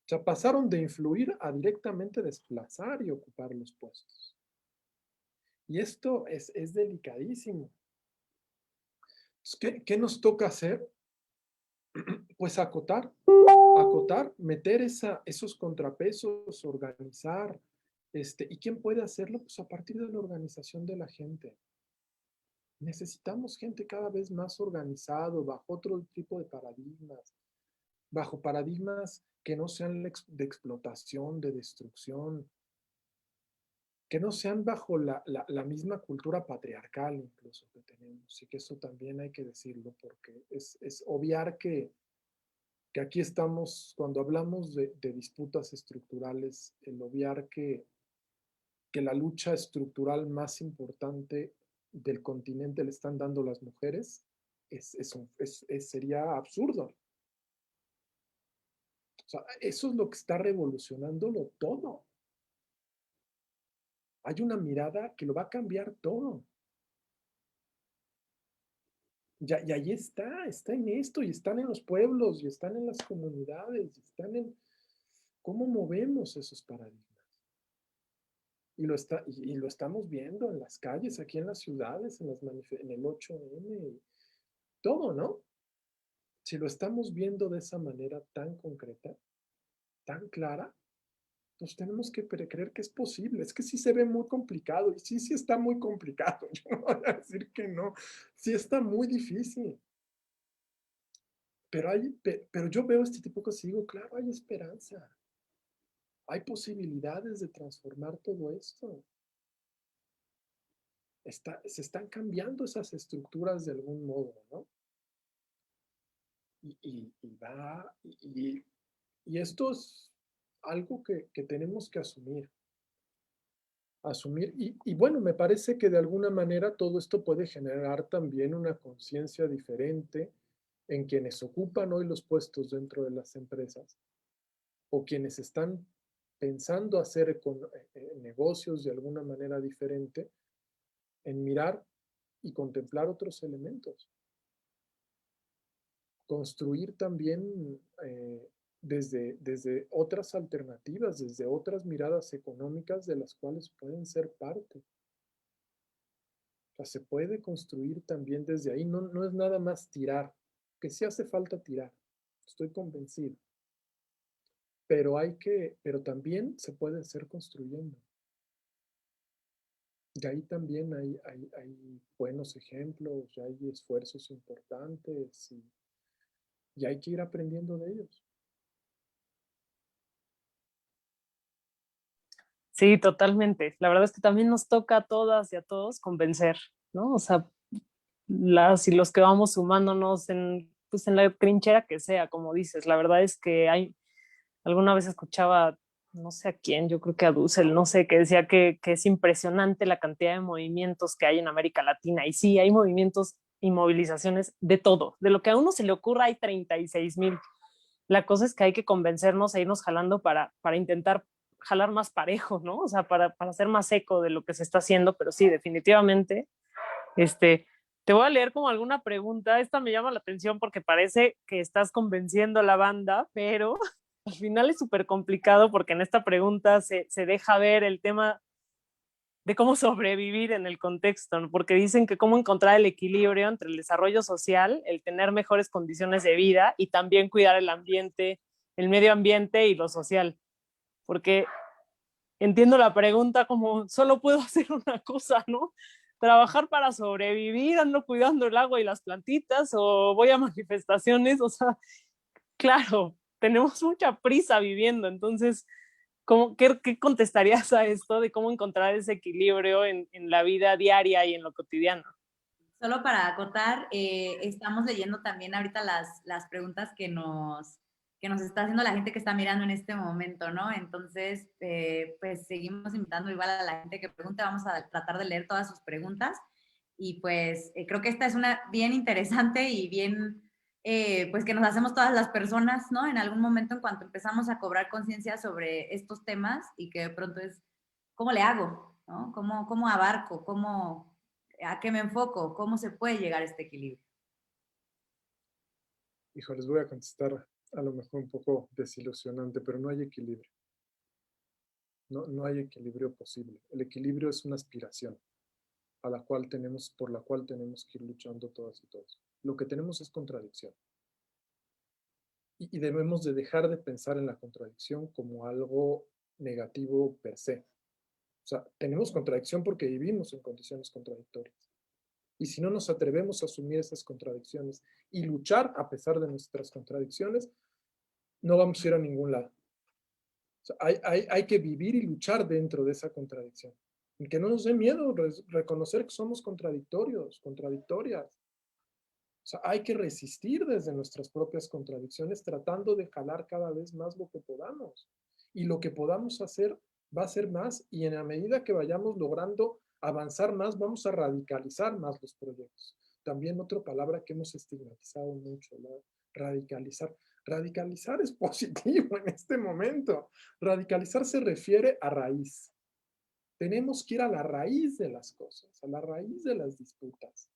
O sea, pasaron de influir a directamente desplazar y ocupar los puestos. Y esto es delicadísimo. ¿Qué nos toca hacer? Pues acotar, meter esos contrapesos, organizar. ¿Y quién puede hacerlo? Pues a partir de la organización de la gente. Necesitamos gente cada vez más organizado, bajo otro tipo de paradigmas, bajo paradigmas que no sean de explotación, de destrucción, que no sean bajo la misma cultura patriarcal incluso que tenemos. Y que eso también hay que decirlo, porque es obviar que aquí estamos, cuando hablamos de disputas estructurales, el obviar que la lucha estructural más importante del continente le están dando las mujeres, sería absurdo. O sea, eso es lo que está revolucionándolo todo. Hay una mirada que lo va a cambiar todo. Y ahí está en esto, y están en los pueblos, y están en las comunidades, y están en cómo movemos esos paradigmas. y lo estamos viendo en las calles, aquí en las ciudades, en el 8M, todo, ¿no? Si lo estamos viendo de esa manera tan concreta, tan clara, pues tenemos que creer que es posible. Es que sí se ve muy complicado, y sí está muy complicado. Yo no voy a decir que no, sí está muy difícil. Pero yo veo este tipo de cosas y digo, claro, hay esperanza. Hay posibilidades de transformar todo esto. Se están cambiando esas estructuras de algún modo, ¿no? Y esto es algo que tenemos que asumir. Y bueno, me parece que de alguna manera todo esto puede generar también una conciencia diferente en quienes ocupan hoy los puestos dentro de las empresas o quienes están pensando hacer negocios de alguna manera diferente, en mirar y contemplar otros elementos. Construir también desde otras alternativas, desde otras miradas económicas de las cuales pueden ser parte. O sea, se puede construir también desde ahí, no es nada más tirar, que sí hace falta tirar, estoy convencido. Pero también se puede ser construyendo. Y ahí también hay buenos ejemplos, ya hay esfuerzos importantes y hay que ir aprendiendo de ellos. Sí, totalmente. La verdad es que también nos toca a todas y a todos convencer, ¿no? O sea, las y los que vamos sumándonos pues en la trinchera que sea, como dices. La verdad es que alguna vez escuchaba, no sé a quién, yo creo que a Dussel, no sé, que decía que es impresionante la cantidad de movimientos que hay en América Latina. Y sí, hay movimientos y movilizaciones de todo. De lo que a uno se le ocurra hay 36,000. La cosa es que hay que convencernos e irnos jalando para intentar jalar más parejo, ¿no? O sea, para hacer más eco de lo que se está haciendo, pero sí, definitivamente, te voy a leer como alguna pregunta. Esta me llama la atención porque parece que estás convenciendo a la banda, pero al final es súper complicado porque en esta pregunta se deja ver el tema de cómo sobrevivir en el contexto, ¿no? Porque dicen que cómo encontrar el equilibrio entre el desarrollo social, el tener mejores condiciones de vida y también cuidar el ambiente, el medio ambiente y lo social. Porque entiendo la pregunta como solo puedo hacer una cosa, ¿no? Trabajar para sobrevivir, ando cuidando el agua y las plantitas o voy a manifestaciones, o sea, claro, tenemos mucha prisa viviendo, entonces, qué contestarías a esto de cómo encontrar ese equilibrio en la vida diaria y en lo cotidiano? Solo para acotar, estamos leyendo también ahorita las preguntas que nos está haciendo la gente que está mirando en este momento, ¿no? Entonces, pues seguimos invitando igual a la gente que pregunte, vamos a tratar de leer todas sus preguntas y pues creo que esta es una bien interesante y bien, pues que nos hacemos todas las personas, ¿no? En algún momento en cuanto empezamos a cobrar conciencia sobre estos temas y que de pronto es, ¿cómo le hago? ¿No? ¿Cómo abarco? ¿A qué me enfoco? ¿Cómo se puede llegar a este equilibrio? Hijo, les voy a contestar a lo mejor un poco desilusionante, pero no hay equilibrio. No hay equilibrio posible. El equilibrio es una aspiración por la cual tenemos que ir luchando todas y todos. Lo que tenemos es contradicción. Y debemos de dejar de pensar en la contradicción como algo negativo per se. O sea, tenemos contradicción porque vivimos en condiciones contradictorias. Y si no nos atrevemos a asumir esas contradicciones y luchar a pesar de nuestras contradicciones, no vamos a ir a ningún lado. O sea, hay que vivir y luchar dentro de esa contradicción. Y que no nos dé miedo reconocer que somos contradictorias. O sea, hay que resistir desde nuestras propias contradicciones tratando de jalar cada vez más lo que podamos. Y lo que podamos hacer va a ser más y en la medida que vayamos logrando avanzar más, vamos a radicalizar más los proyectos. También otra palabra que hemos estigmatizado mucho, ¿no? Radicalizar. Radicalizar es positivo en este momento. Radicalizar se refiere a raíz. Tenemos que ir a la raíz de las cosas, a la raíz de las disputas.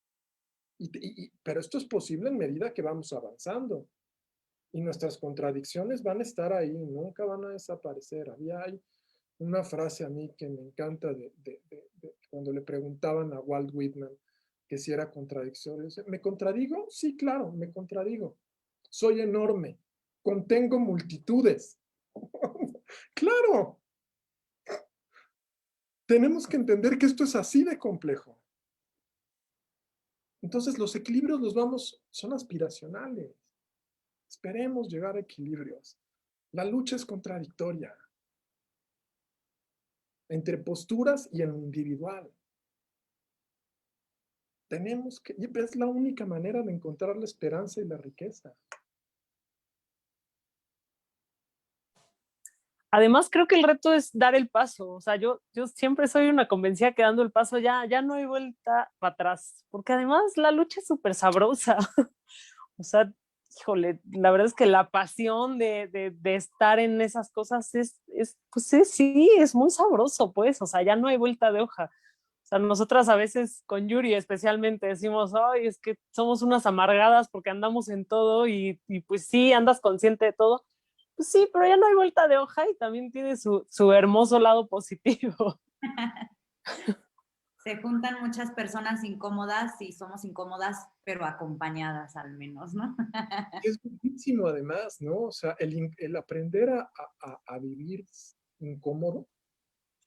Pero esto es posible en medida que vamos avanzando. Y nuestras contradicciones van a estar ahí, nunca van a desaparecer. una frase a mí que me encanta cuando le preguntaban a Walt Whitman que si era contradictorio. ¿Me contradigo? Sí, claro, me contradigo. Soy enorme, contengo multitudes. Claro, tenemos que entender que esto es así de complejo. Entonces los equilibrios son aspiracionales. Esperemos llegar a equilibrios. La lucha es contradictoria entre posturas y en lo individual. Y es la única manera de encontrar la esperanza y la riqueza. Además, creo que el reto es dar el paso. O sea, yo siempre soy una convencida que dando el paso ya no hay vuelta para atrás, porque además la lucha es súper sabrosa. O sea, híjole, la verdad es que la pasión de estar en esas cosas sí, es muy sabroso, pues. O sea, ya no hay vuelta de hoja. O sea, nosotras a veces con Yuri especialmente decimos, ay, es que somos unas amargadas porque andamos en todo y pues sí, andas consciente de todo. Pues sí, pero ya no hay vuelta de hoja y también tiene su hermoso lado positivo. Se juntan muchas personas incómodas y somos incómodas, pero acompañadas al menos, ¿no? Es buenísimo además, ¿no? O sea, el aprender a vivir incómodo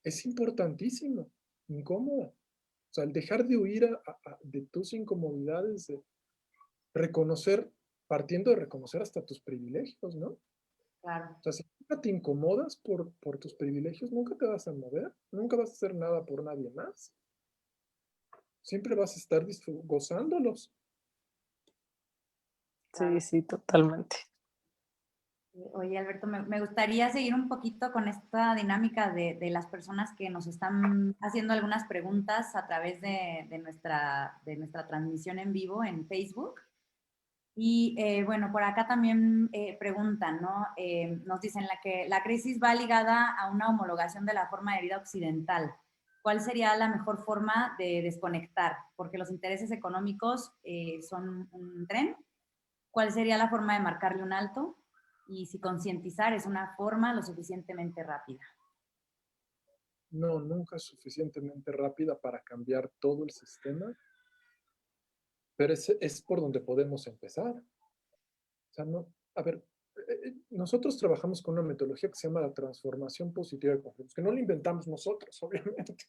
es importantísimo, incómodo. O sea, el dejar de huir de tus incomodidades, de reconocer, partiendo de reconocer hasta tus privilegios, ¿no? Claro. O sea, si nunca te incomodas por tus privilegios, nunca te vas a mover, nunca vas a hacer nada por nadie más. Siempre vas a estar gozándolos. Sí, sí, totalmente. Oye, Alberto, me gustaría seguir un poquito con esta dinámica de las personas que nos están haciendo algunas preguntas a través de nuestra transmisión en vivo en Facebook. Y bueno, por acá también preguntan, ¿no? Nos dicen que la crisis va ligada a una homologación de la forma de vida occidental. ¿Cuál sería la mejor forma de desconectar? Porque los intereses económicos son un tren. ¿Cuál sería la forma de marcarle un alto? Y si concientizar es una forma lo suficientemente rápida. No, nunca es suficientemente rápida para cambiar todo el sistema, pero es por donde podemos empezar. O sea, no, a ver, nosotros trabajamos con una metodología que se llama la transformación positiva de conflictos, que no la inventamos nosotros, obviamente.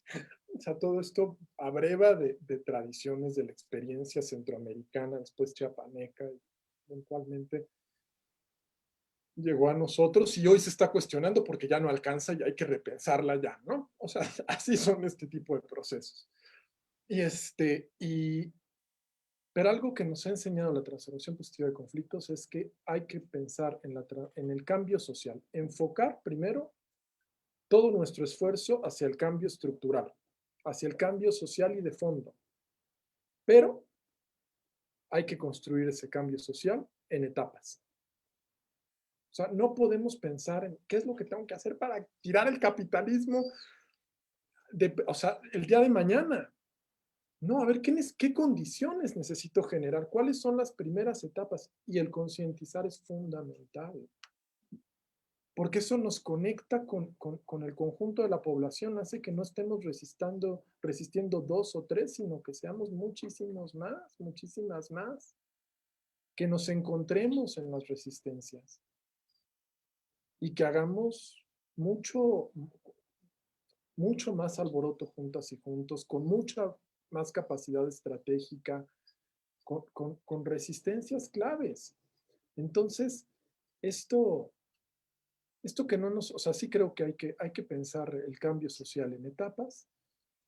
O sea, todo esto abreva de tradiciones de la experiencia centroamericana, después chiapaneca, y eventualmente llegó a nosotros y hoy se está cuestionando porque ya no alcanza y hay que repensarla ya, ¿no? O sea, así son este tipo de procesos. Pero algo que nos ha enseñado la transformación positiva de conflictos es que hay que pensar en el cambio social, enfocar primero todo nuestro esfuerzo hacia el cambio estructural, hacia el cambio social y de fondo. Pero hay que construir ese cambio social en etapas. O sea, no podemos pensar en qué es lo que tengo que hacer para tirar el capitalismo, o sea, el día de mañana. No, a ver, ¿qué condiciones necesito generar? ¿Cuáles son las primeras etapas? Y el concientizar es fundamental, porque eso nos conecta con el conjunto de la población, hace que no estemos resistiendo 2 o 3, sino que seamos muchísimas más, que nos encontremos en las resistencias y que hagamos mucho más alboroto juntas y juntos, con mucha más capacidad estratégica, con resistencias claves. Entonces, esto que no nos, o sea, sí creo que hay que pensar el cambio social en etapas,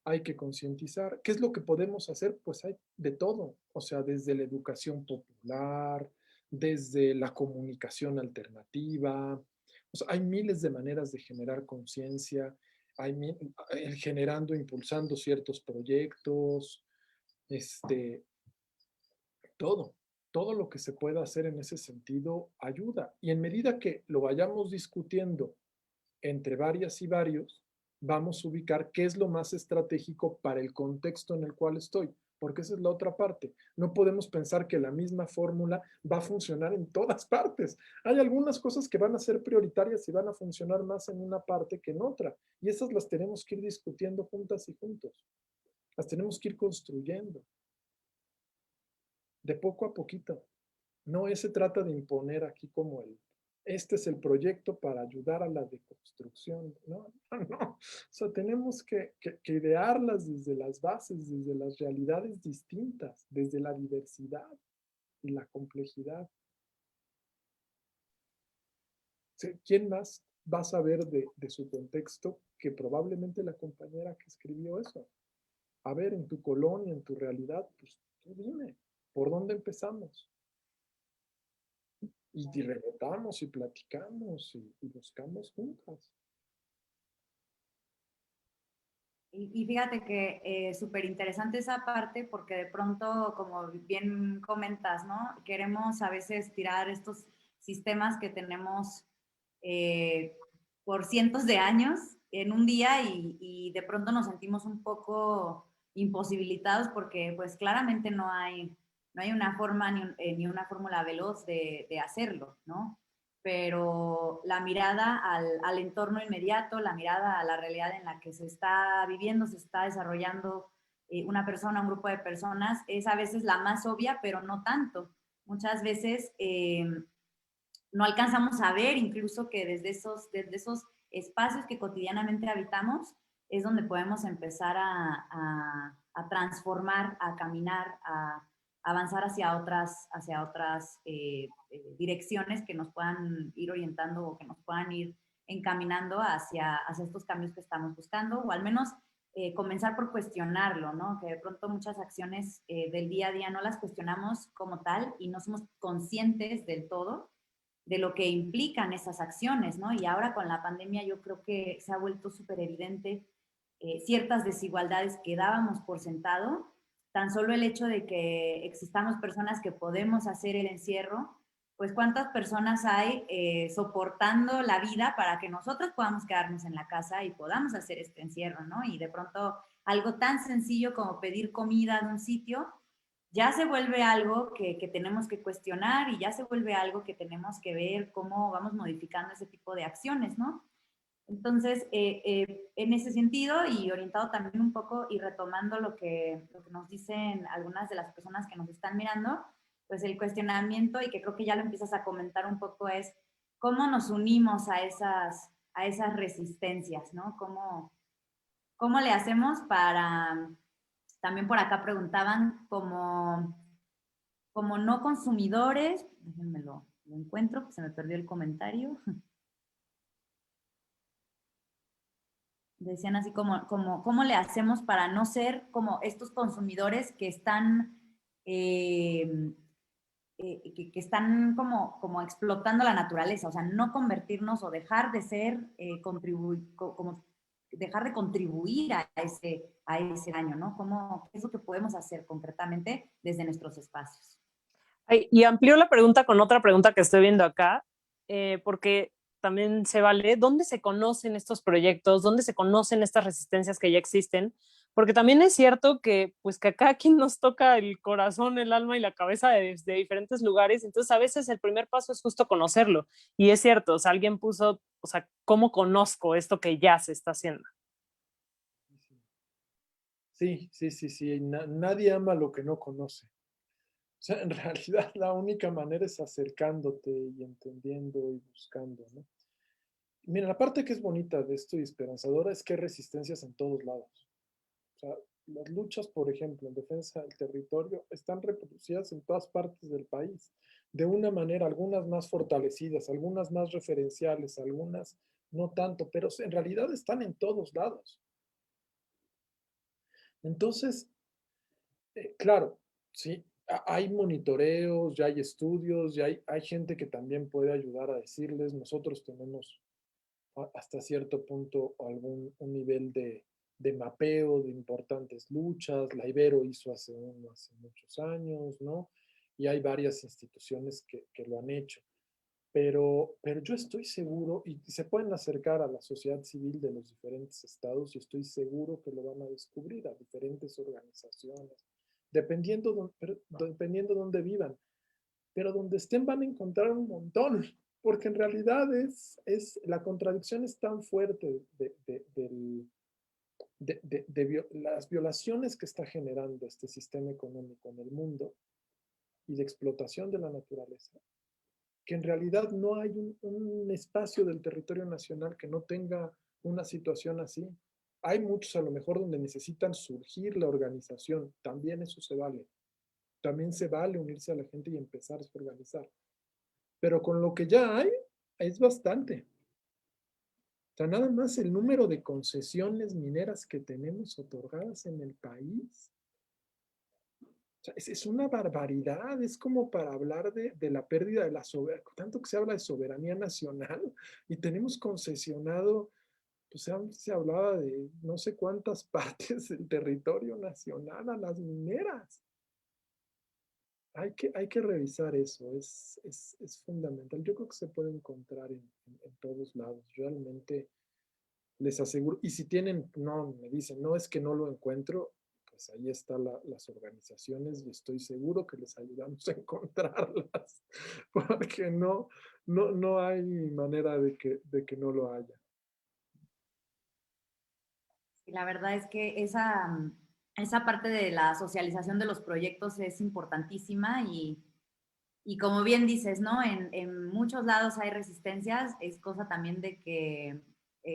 hay que concientizar. ¿Qué es lo que podemos hacer? Pues hay de todo, o sea, desde la educación popular, desde la comunicación alternativa, o sea, hay miles de maneras de generar conciencia, generando, impulsando ciertos proyectos, todo, todo lo que se pueda hacer en ese sentido ayuda. Y en medida que lo vayamos discutiendo entre varias y varios, vamos a ubicar qué es lo más estratégico para el contexto en el cual estoy, porque esa es la otra parte. No podemos pensar que la misma fórmula va a funcionar en todas partes. Hay algunas cosas que van a ser prioritarias y van a funcionar más en una parte que en otra, y esas las tenemos que ir discutiendo juntas y juntos. Las tenemos que ir construyendo de poco a poquito. No se trata de imponer aquí como este es el proyecto para ayudar a la deconstrucción. No, no, no. O sea, tenemos que idearlas desde las bases, desde las realidades distintas, desde la diversidad y la complejidad. ¿Quién más va a saber de su contexto que probablemente la compañera que escribió eso? A ver, en tu colonia, en tu realidad, pues tú dime, ¿por dónde empezamos? Y rebotamos y platicamos y buscamos juntas. Y fíjate que súper interesante esa parte porque de pronto, como bien comentas, ¿no? Queremos a veces tirar estos sistemas que tenemos por cientos de años en un día y de pronto nos sentimos un poco imposibilitados porque pues claramente no hay una forma ni una fórmula veloz de hacerlo, ¿no? Pero la mirada al entorno inmediato, la mirada a la realidad en la que se está viviendo, se está desarrollando una persona, un grupo de personas, es a veces la más obvia, pero no tanto. Muchas veces no alcanzamos a ver incluso que desde esos espacios que cotidianamente habitamos es donde podemos empezar a transformar, a caminar, a avanzar hacia otras direcciones que nos puedan ir orientando o que nos puedan ir encaminando hacia estos cambios que estamos buscando, o al menos comenzar por cuestionarlo, ¿no? Que de pronto muchas acciones del día a día no las cuestionamos como tal y no somos conscientes del todo de lo que implican esas acciones, ¿no? Y ahora con la pandemia yo creo que se ha vuelto súper evidente ciertas desigualdades que dábamos por sentado, tan solo el hecho de que existamos personas que podemos hacer el encierro, pues cuántas personas hay soportando la vida para que nosotros podamos quedarnos en la casa y podamos hacer este encierro, ¿no? Y de pronto algo tan sencillo como pedir comida de un sitio, ya se vuelve algo que tenemos que cuestionar y ya se vuelve algo que tenemos que ver cómo vamos modificando ese tipo de acciones, ¿no? Entonces, en ese sentido y orientado también un poco y retomando lo que nos dicen algunas de las personas que nos están mirando, pues el cuestionamiento, y que creo que ya lo empiezas a comentar un poco, es cómo nos unimos a esas resistencias, ¿no? ¿Cómo le hacemos para, también por acá preguntaban, como no consumidores, déjenme lo encuentro, que se me perdió el comentario. Decían así ¿cómo le hacemos para no ser como estos consumidores que están, que están como explotando la naturaleza? O sea, no convertirnos o dejar de ser, como dejar de contribuir a ese daño, ¿no? ¿Qué es lo que podemos hacer concretamente desde nuestros espacios? Ay, y amplío la pregunta con otra pregunta que estoy viendo acá, porque también se vale, ¿dónde se conocen estos proyectos? ¿Dónde se conocen estas resistencias que ya existen? Porque también es cierto que, pues, que a cada quien nos toca el corazón, el alma y la cabeza de diferentes lugares, entonces a veces el primer paso es justo conocerlo. Y es cierto, o sea, alguien puso, o sea, ¿cómo conozco esto que ya se está haciendo? Sí, sí, sí, sí. Nadie ama lo que no conoce. O sea, en realidad la única manera es acercándote y entendiendo y buscando, ¿no? Mira, la parte que es bonita de esto y esperanzadora es que hay resistencias en todos lados. O sea, las luchas, por ejemplo, en defensa del territorio están reproducidas en todas partes del país, de una manera, algunas más fortalecidas, algunas más referenciales, algunas no tanto, pero en realidad están en todos lados. Entonces, claro, sí, hay monitoreos, ya hay estudios, ya hay gente que también puede ayudar a decirles, nosotros tenemos hasta cierto punto un nivel de mapeo de importantes luchas, la Ibero hizo hace muchos años, ¿no? Y hay varias instituciones que lo han hecho. pero yo estoy seguro, y se pueden acercar a la sociedad civil de los diferentes estados, y estoy seguro que lo van a descubrir, a diferentes organizaciones, dependiendo dónde vivan. Pero donde estén van a encontrar un montón, porque en realidad la contradicción es tan fuerte de las violaciones que está generando este sistema económico en el mundo y de explotación de la naturaleza, que en realidad no hay un espacio del territorio nacional que no tenga una situación así. Hay muchos a lo mejor donde necesitan surgir la organización, también eso se vale. También se vale unirse a la gente y empezar a organizar. Pero con lo que ya hay, es bastante. O sea, nada más el número de concesiones mineras que tenemos otorgadas en el país. O sea, es una barbaridad, es como para hablar de la pérdida de la soberanía, tanto que se habla de soberanía nacional y tenemos concesionado, pues se hablaba de no sé cuántas partes del territorio nacional a las mineras. Hay que revisar eso, es fundamental. Yo creo que se puede encontrar en todos lados, realmente les aseguro. Y si tienen, no, me dicen, no es que no lo encuentro, pues ahí están las organizaciones y estoy seguro que les ayudamos a encontrarlas, porque no hay manera de que no lo haya. Y la verdad es que esa parte de la socialización de los proyectos es importantísima y como bien dices, ¿no? En muchos lados hay resistencias, es cosa también de que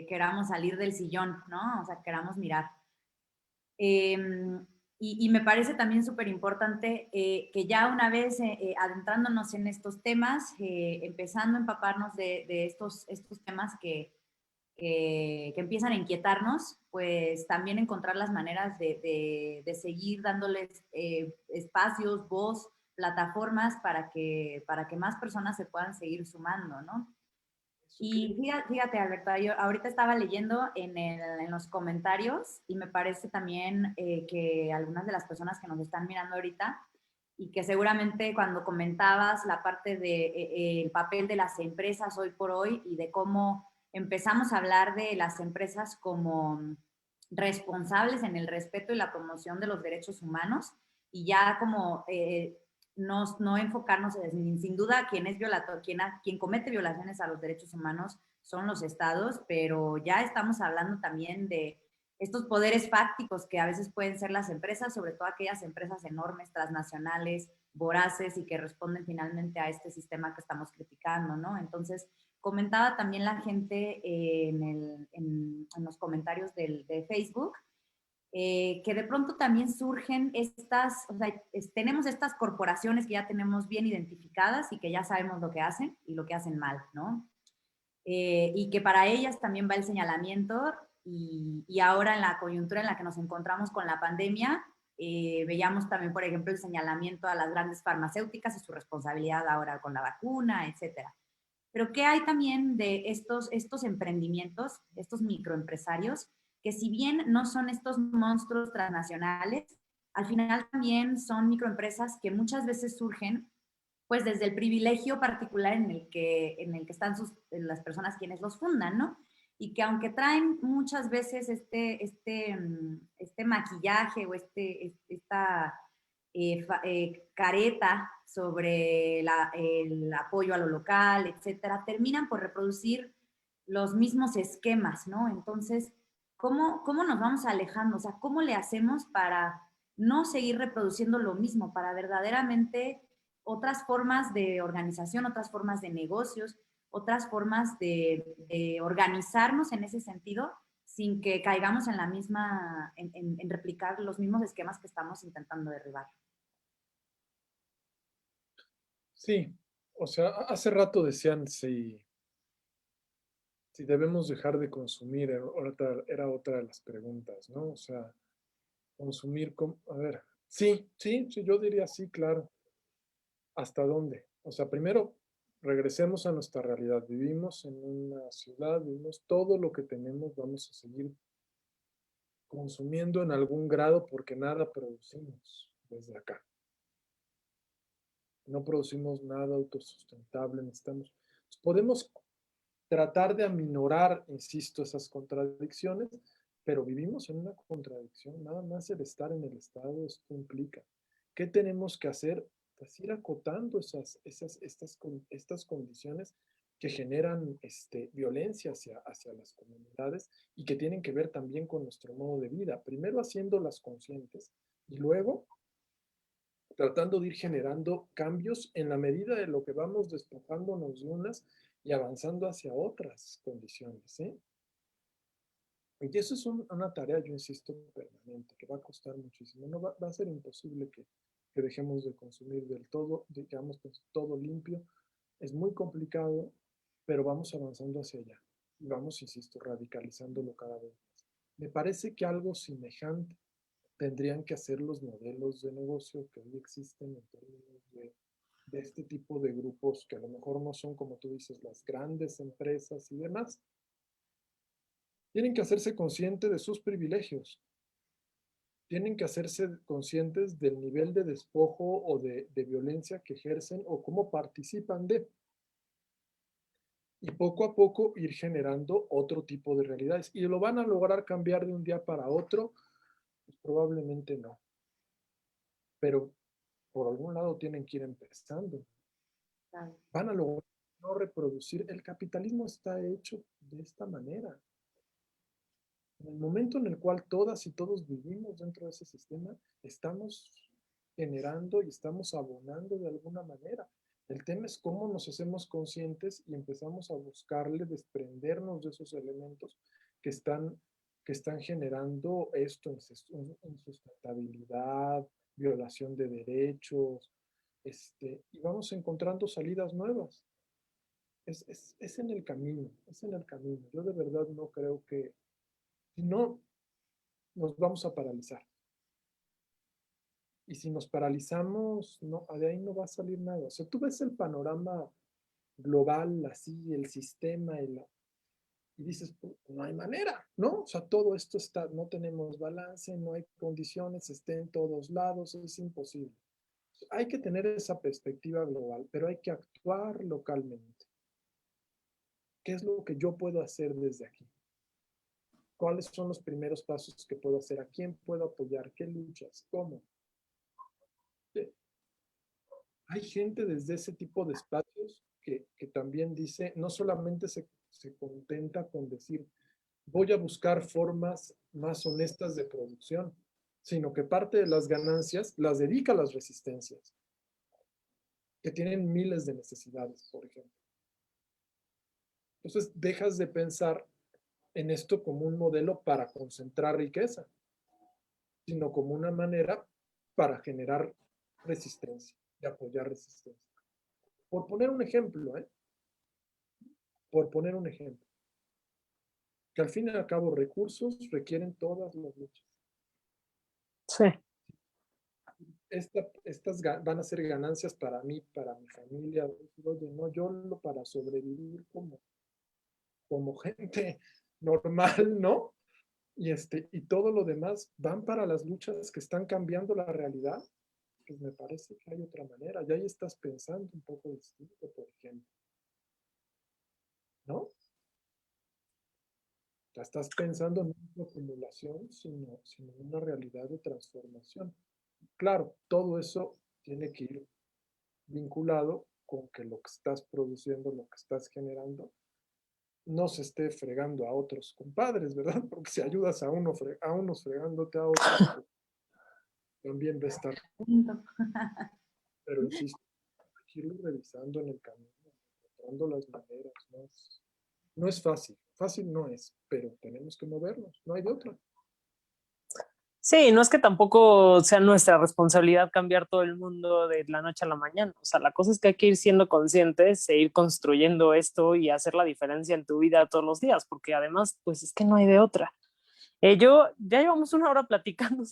queramos salir del sillón, ¿no? O sea, queramos mirar. Eh, y me parece también súper importante que ya una vez adentrándonos en estos temas, empezando a empaparnos de estos temas que empiezan a inquietarnos, pues también encontrar las maneras de seguir dándoles espacios, voz, plataformas para que más personas se puedan seguir sumando, ¿no? Y fíjate, Alberto, yo ahorita estaba leyendo en los comentarios y me parece también que algunas de las personas que nos están mirando ahorita y que seguramente cuando comentabas la parte del papel de las empresas hoy por hoy y de cómo empezamos a hablar de las empresas como responsables en el respeto y la promoción de los derechos humanos y ya como no enfocarnos en, sin duda, quien es violador, quien comete violaciones a los derechos humanos son los estados, pero ya estamos hablando también de estos poderes fácticos que a veces pueden ser las empresas, sobre todo aquellas empresas enormes, transnacionales, voraces y que responden finalmente a este sistema que estamos criticando, ¿no? Entonces, comentaba también la gente en los comentarios de Facebook que de pronto también surgen o sea, tenemos estas corporaciones que ya tenemos bien identificadas y que ya sabemos lo que hacen y lo que hacen mal, ¿no? Y que para ellas también va el señalamiento y ahora en la coyuntura en la que nos encontramos con la pandemia, veíamos también, por ejemplo, el señalamiento a las grandes farmacéuticas y su responsabilidad ahora con la vacuna, etcétera. Pero ¿qué hay también de estos emprendimientos, estos microempresarios, que si bien no son estos monstruos transnacionales, al final también son microempresas que muchas veces surgen pues desde el privilegio particular en el que están las personas quienes los fundan, ¿no? Y que aunque traen muchas veces este maquillaje o esta careta sobre el apoyo a lo local, etcétera, terminan por reproducir los mismos esquemas, ¿no? Entonces, ¿cómo nos vamos alejando? O sea, ¿cómo le hacemos para no seguir reproduciendo lo mismo, para verdaderamente otras formas de organización, otras formas de negocios, otras formas de organizarnos en ese sentido sin que caigamos en la misma, en replicar los mismos esquemas que estamos intentando derribar? Sí, o sea, hace rato decían si debemos dejar de consumir, era otra de las preguntas, ¿no? O sea, consumir, a ver, sí, yo diría sí, claro. ¿Hasta dónde? O sea, primero, regresemos a nuestra realidad. Vivimos en una ciudad, vivimos todo lo que tenemos, vamos a seguir consumiendo en algún grado porque nada producimos desde acá. No producimos nada autosustentable, necesitamos. Podemos tratar de aminorar, insisto, esas contradicciones, pero vivimos en una contradicción. Nada más el estar en el Estado, esto implica. ¿Qué tenemos que hacer? Pues ir acotando estas condiciones que generan violencia hacia las comunidades y que tienen que ver también con nuestro modo de vida. Primero haciéndolas conscientes y luego tratando de ir generando cambios en la medida de lo que vamos despojándonos de unas y avanzando hacia otras condiciones, ¿sí? Y eso es una tarea, yo insisto, permanente, que va a costar muchísimo. No va a ser imposible que dejemos de consumir del todo, digamos, todo limpio. Es muy complicado, pero vamos avanzando hacia allá. Y vamos, insisto, radicalizándolo cada vez más. Me parece que algo semejante tendrían que hacer los modelos de negocio que hoy existen en términos de este tipo de grupos que a lo mejor no son, como tú dices, las grandes empresas y demás. Tienen que hacerse conscientes de sus privilegios. Tienen que hacerse conscientes del nivel de despojo o de violencia que ejercen o cómo participan de. Y poco a poco ir generando otro tipo de realidades. ¿Y lo van a lograr cambiar de un día para otro? Pues probablemente no. Pero por algún lado tienen que ir empezando. Van a lograr no reproducir. El capitalismo está hecho de esta manera. En el momento en el cual todas y todos vivimos dentro de ese sistema, estamos generando y estamos abonando de alguna manera. El tema es cómo nos hacemos conscientes y empezamos a buscarle desprendernos de esos elementos que están generando esto, insustentabilidad, violación de derechos, y vamos encontrando salidas nuevas. Es en el camino, es en el camino. Yo de verdad no creo que, si no, nos vamos a paralizar. Y si nos paralizamos, no, de ahí no va a salir nada. O sea, tú ves el panorama global, así, el sistema, y dices, pues, no hay manera, ¿no? O sea, todo esto está, no tenemos balance, no hay condiciones, está en todos lados, es imposible. Hay que tener esa perspectiva global, pero hay que actuar localmente. ¿Qué es lo que yo puedo hacer desde aquí? ¿Cuáles son los primeros pasos que puedo hacer? ¿A quién puedo apoyar? ¿Qué luchas? ¿Cómo? Sí. Hay gente desde ese tipo de espacios que también dice, no solamente se contenta con decir, voy a buscar formas más honestas de producción, sino que parte de las ganancias las dedica a las resistencias, que tienen miles de necesidades, por ejemplo. Entonces, dejas de pensar en esto como un modelo para concentrar riqueza, sino como una manera para generar resistencia, de apoyar resistencia. Por poner un ejemplo, por poner un ejemplo, que al fin y al cabo recursos requieren todas las luchas. Sí. Estas van a ser ganancias para mí, para mi familia. Oye, no, yo para sobrevivir como gente normal, ¿no? Y todo lo demás van para las luchas que están cambiando la realidad. Pues me parece que hay otra manera. Ya ahí estás pensando un poco distinto, por ejemplo. ¿No? Ya estás pensando no en acumulación, sino en una realidad de transformación. Claro, todo eso tiene que ir vinculado con que lo que estás produciendo, lo que estás generando, no se esté fregando a otros compadres, ¿verdad? Porque si ayudas a unos fregándote a otros, pues, también va a estar. Pero insisto, hay que irlo revisando en el camino, encontrando las maneras. No es fácil, fácil no es, pero tenemos que movernos, no hay de otra. Sí, no es que tampoco sea nuestra responsabilidad cambiar todo el mundo de la noche a la mañana. O sea, la cosa es que hay que ir siendo conscientes e ir construyendo esto y hacer la diferencia en tu vida todos los días, porque además, pues es que no hay de otra. Ya llevamos una hora platicando,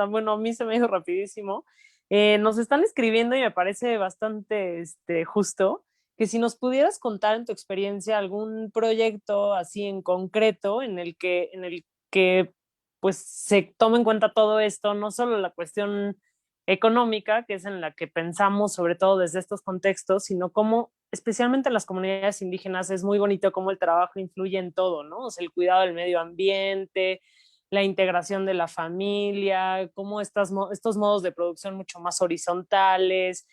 bueno, a mí se me hizo rapidísimo. Nos están escribiendo y me parece bastante justo que si nos pudieras contar en tu experiencia algún proyecto así en concreto en el que pues se tome en cuenta todo esto, no solo la cuestión económica, que es en la que pensamos sobre todo desde estos contextos, sino cómo especialmente en las comunidades indígenas, es muy bonito cómo el trabajo influye en todo, ¿no? O sea, el cuidado del medio ambiente, la integración de la familia, cómo estos modos de producción mucho más horizontales,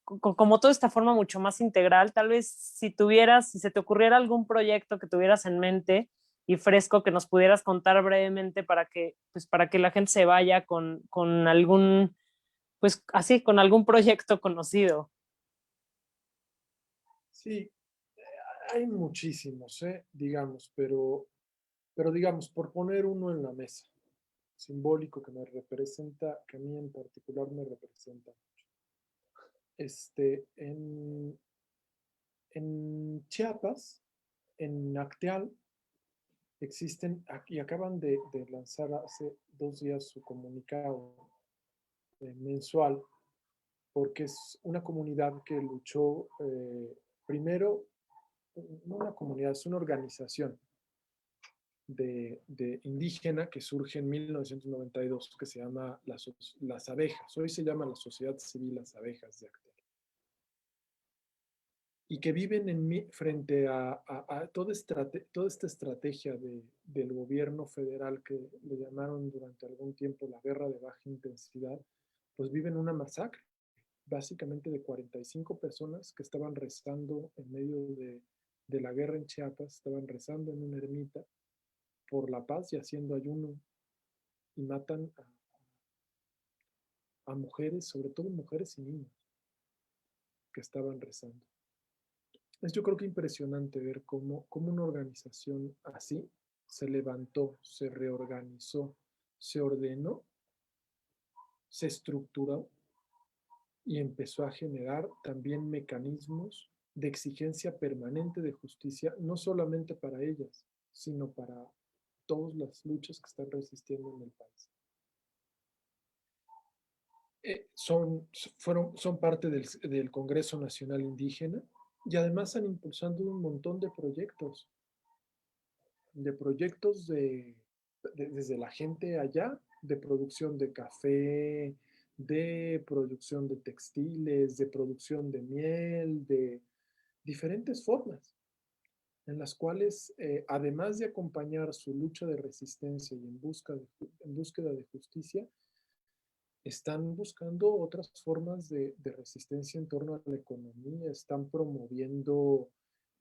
como toda esta forma mucho más integral. Tal vez si se te ocurriera algún proyecto que tuvieras en mente y fresco que nos pudieras contar brevemente para que la gente se vaya con algún, pues así, con algún proyecto conocido. Sí, hay muchísimos, digamos, pero digamos, por poner uno en la mesa, simbólico que me representa, que a mí en particular me representa. En, en Chiapas, en Acteal, existen, y acaban de lanzar hace 2 días su comunicado mensual, porque es una comunidad que luchó primero, no una comunidad, es una organización de indígena que surge en 1992, que se llama Las Abejas. Hoy se llama la Sociedad Civil Las Abejas de Acteal. Y que viven frente a toda esta estrategia del gobierno federal que le llamaron durante algún tiempo la guerra de baja intensidad, pues viven una masacre, básicamente de 45 personas que estaban rezando en medio de la guerra en Chiapas, estaban rezando en una ermita por la paz y haciendo ayuno, y matan a mujeres, sobre todo mujeres y niños que estaban rezando. Es yo creo que impresionante ver cómo una organización así se levantó, se reorganizó, se ordenó, se estructuró y empezó a generar también mecanismos de exigencia permanente de justicia, no solamente para ellas, sino para todas las luchas que están resistiendo en el país. Son parte del Congreso Nacional Indígena y además han impulsado un montón de proyectos desde la gente allá, de producción de café, de producción de textiles, de producción de miel, de diferentes formas, en las cuales, además de acompañar su lucha de resistencia y en búsqueda de justicia, están buscando otras formas de resistencia en torno a la economía, están promoviendo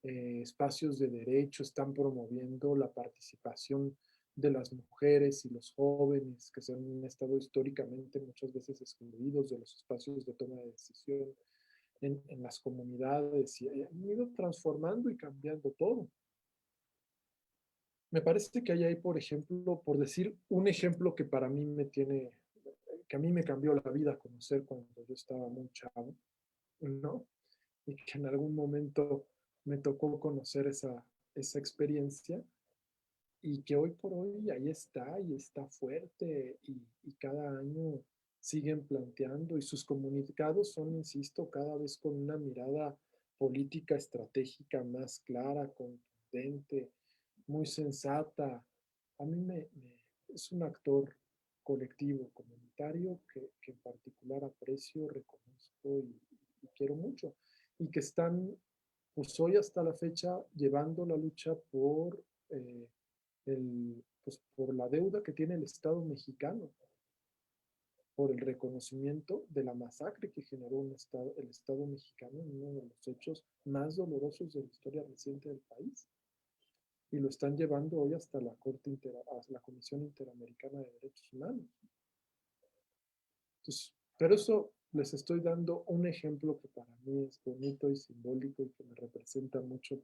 espacios de derecho, están promoviendo la participación de las mujeres y los jóvenes que se han estado históricamente muchas veces excluidos de los espacios de toma de decisión en las comunidades, y han ido transformando y cambiando todo. Me parece que hay ahí, por ejemplo, por decir un ejemplo que para mí que a mí me cambió la vida conocer cuando yo estaba muy chavo, ¿no? Y que en algún momento me tocó conocer esa experiencia, y que hoy por hoy ahí está y está fuerte, y cada año siguen planteando, y sus comunicados son, insisto, cada vez con una mirada política estratégica más clara, contundente, muy sensata. A mí es un actor colectivo, comunitario, que en particular aprecio, reconozco y quiero mucho, y que están, pues hoy hasta la fecha, llevando la lucha eh, pues, por la deuda que tiene el Estado mexicano, por el reconocimiento de la masacre que generó el Estado mexicano en uno de los hechos más dolorosos de la historia reciente del país. Y lo están llevando hoy hasta hasta la Comisión Interamericana de Derechos Humanos. Entonces, pero eso les estoy dando un ejemplo que para mí es bonito y simbólico y que me representa mucho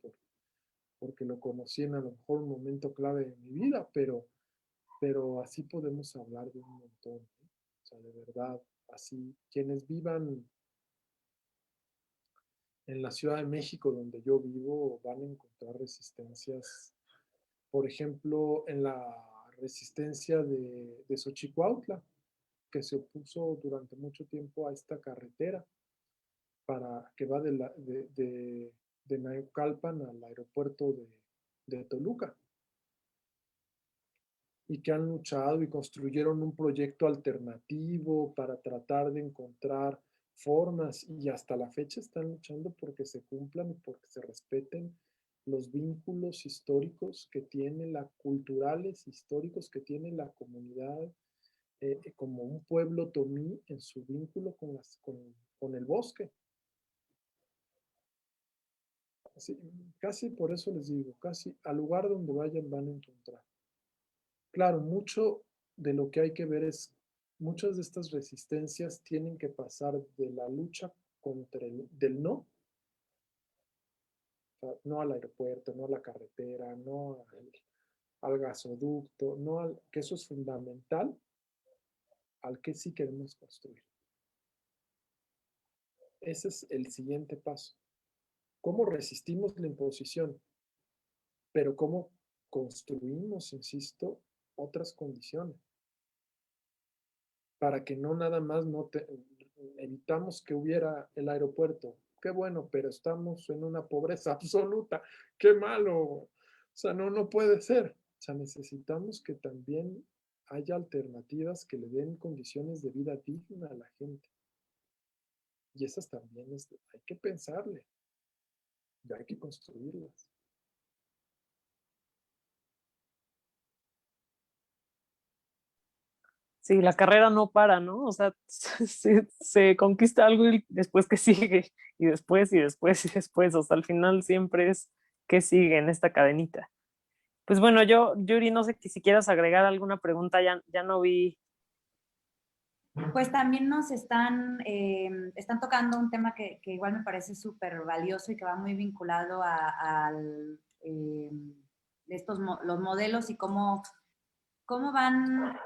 porque lo conocí en a lo mejor un momento clave de mi vida, pero así podemos hablar de un montón, ¿no? O sea, de verdad, así, quienes vivan en la Ciudad de México, donde yo vivo, van a encontrar resistencias, por ejemplo, en la resistencia de Xochicuautla, que se opuso durante mucho tiempo a esta carretera que va de Naucalpan al aeropuerto de Toluca, y que han luchado y construyeron un proyecto alternativo para tratar de encontrar formas y hasta la fecha están luchando porque se cumplan y porque se respeten los vínculos históricos que tiene culturales históricos que tiene la comunidad como un pueblo otomí en su vínculo con el bosque. Así, casi por eso les digo, casi al lugar donde vayan van a encontrar. Claro, mucho de lo que hay que ver es, muchas de estas resistencias tienen que pasar de la lucha del no, o sea, no al aeropuerto, no a la carretera, no al gasoducto, que eso es fundamental, al que sí queremos construir. Ese es el siguiente paso. ¿Cómo resistimos la imposición? Pero ¿cómo construimos, insisto, otras condiciones? Para que no nada más evitamos que hubiera el aeropuerto. Qué bueno, pero estamos en una pobreza absoluta. Qué malo. O sea, no puede ser. O sea, necesitamos que también haya alternativas que le den condiciones de vida digna a la gente. Y esas también hay que pensarle. Y hay que construirlas. Sí, la carrera no para, ¿no? O sea, se conquista algo y después que sigue, y después, y después, y después, hasta el final siempre es que sigue en esta cadenita. Pues bueno, Yuri, no sé si quieras agregar alguna pregunta, ya no vi. Pues también nos están tocando un tema que igual me parece súper valioso y que va muy vinculado a los modelos y cómo van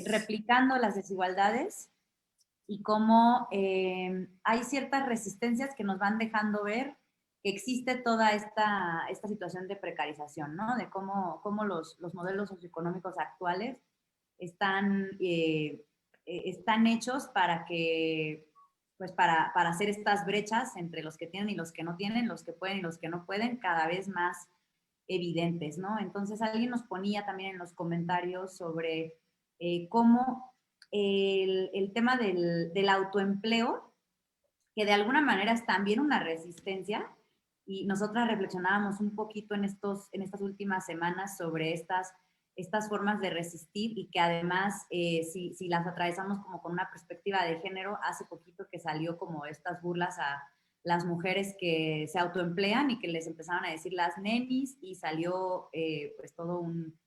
replicando las desigualdades y cómo hay ciertas resistencias que nos van dejando ver que existe toda esta situación de precarización, ¿no? De cómo los modelos socioeconómicos actuales están hechos para que, pues para hacer estas brechas entre los que tienen y los que no tienen, los que pueden y los que no pueden, cada vez más evidentes, ¿no? Entonces alguien nos ponía también en los comentarios sobre cómo el tema del autoempleo, que de alguna manera es también una resistencia, y nosotras reflexionábamos un poquito en estas últimas semanas sobre estas formas de resistir y que además, si las atravesamos como con una perspectiva de género, hace poquito que salió como estas burlas a las mujeres que se autoemplean y que les empezaron a decir las nenis y salió pues todo un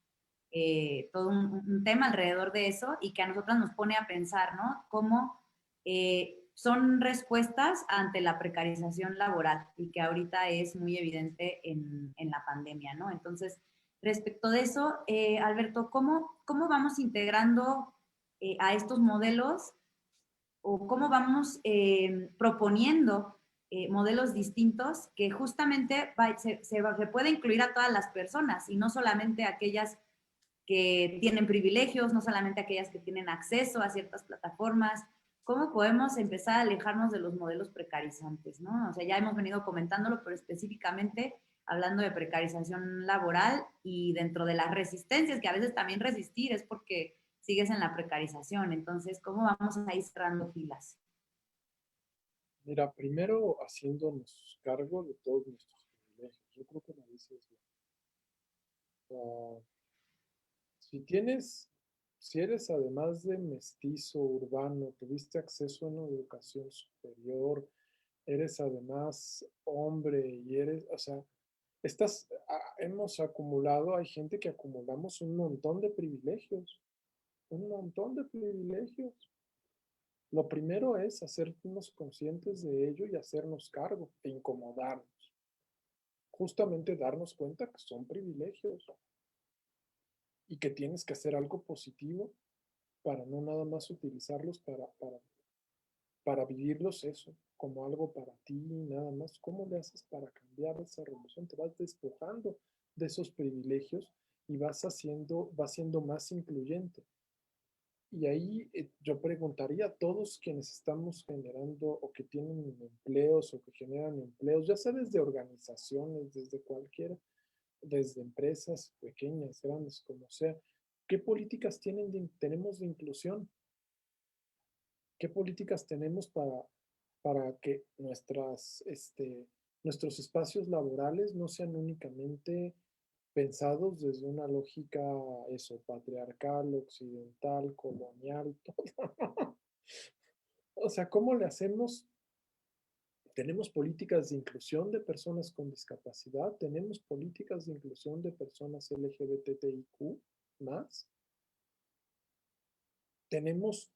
tema alrededor de eso y que a nosotras nos pone a pensar, ¿no? Cómo son respuestas ante la precarización laboral y que ahorita es muy evidente en la pandemia, ¿no? Entonces, respecto de eso, Alberto, ¿cómo vamos integrando a estos modelos o cómo vamos proponiendo modelos distintos que justamente se puede incluir a todas las personas y no solamente a aquellas que tienen privilegios, no solamente aquellas que tienen acceso a ciertas plataformas? ¿Cómo podemos empezar a alejarnos de los modelos precarizantes, ¿no? O sea, ya hemos venido comentándolo, pero específicamente hablando de precarización laboral y dentro de las resistencias, que a veces también resistir es porque sigues en la precarización. Entonces, ¿cómo vamos a ir cerrando filas? Mira, primero haciéndonos cargo de todos nuestros privilegios. Yo creo que lo dices bien. Si eres además de mestizo urbano, tuviste acceso a una educación superior, eres además hombre y o sea, hemos acumulado, hay gente que acumulamos un montón de privilegios, un montón de privilegios. Lo primero es hacernos conscientes de ello y hacernos cargo e incomodarnos. Justamente darnos cuenta que son privilegios y que tienes que hacer algo positivo para no nada más utilizarlos para vivirlos eso, como algo para ti, nada más. ¿Cómo le haces para cambiar esa relación? Te vas despojando de esos privilegios y vas siendo más incluyente. Y ahí yo preguntaría a todos quienes estamos generando o que tienen empleos o que generan empleos, ya sea desde organizaciones, desde cualquiera, desde empresas pequeñas, grandes, como sea, ¿qué políticas tenemos de inclusión? ¿Qué políticas tenemos para que nuestros espacios laborales no sean únicamente pensados desde una lógica, patriarcal, occidental, colonial, todo. O sea, ¿cómo le hacemos? Tenemos políticas de inclusión de personas con discapacidad, tenemos políticas de inclusión de personas LGBTIQ más, tenemos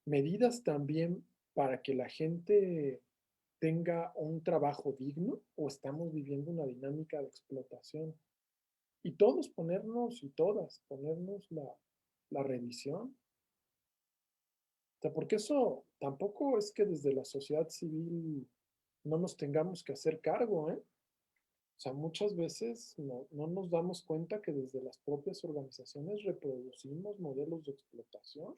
medidas también para que la gente tenga un trabajo digno, o estamos viviendo una dinámica de explotación. Y todos ponernos, y todas ponernos la revisión. O sea, porque eso tampoco es que desde la sociedad civil no nos tengamos que hacer cargo, ¿eh? O sea, muchas veces no nos damos cuenta que desde las propias organizaciones reproducimos modelos de explotación.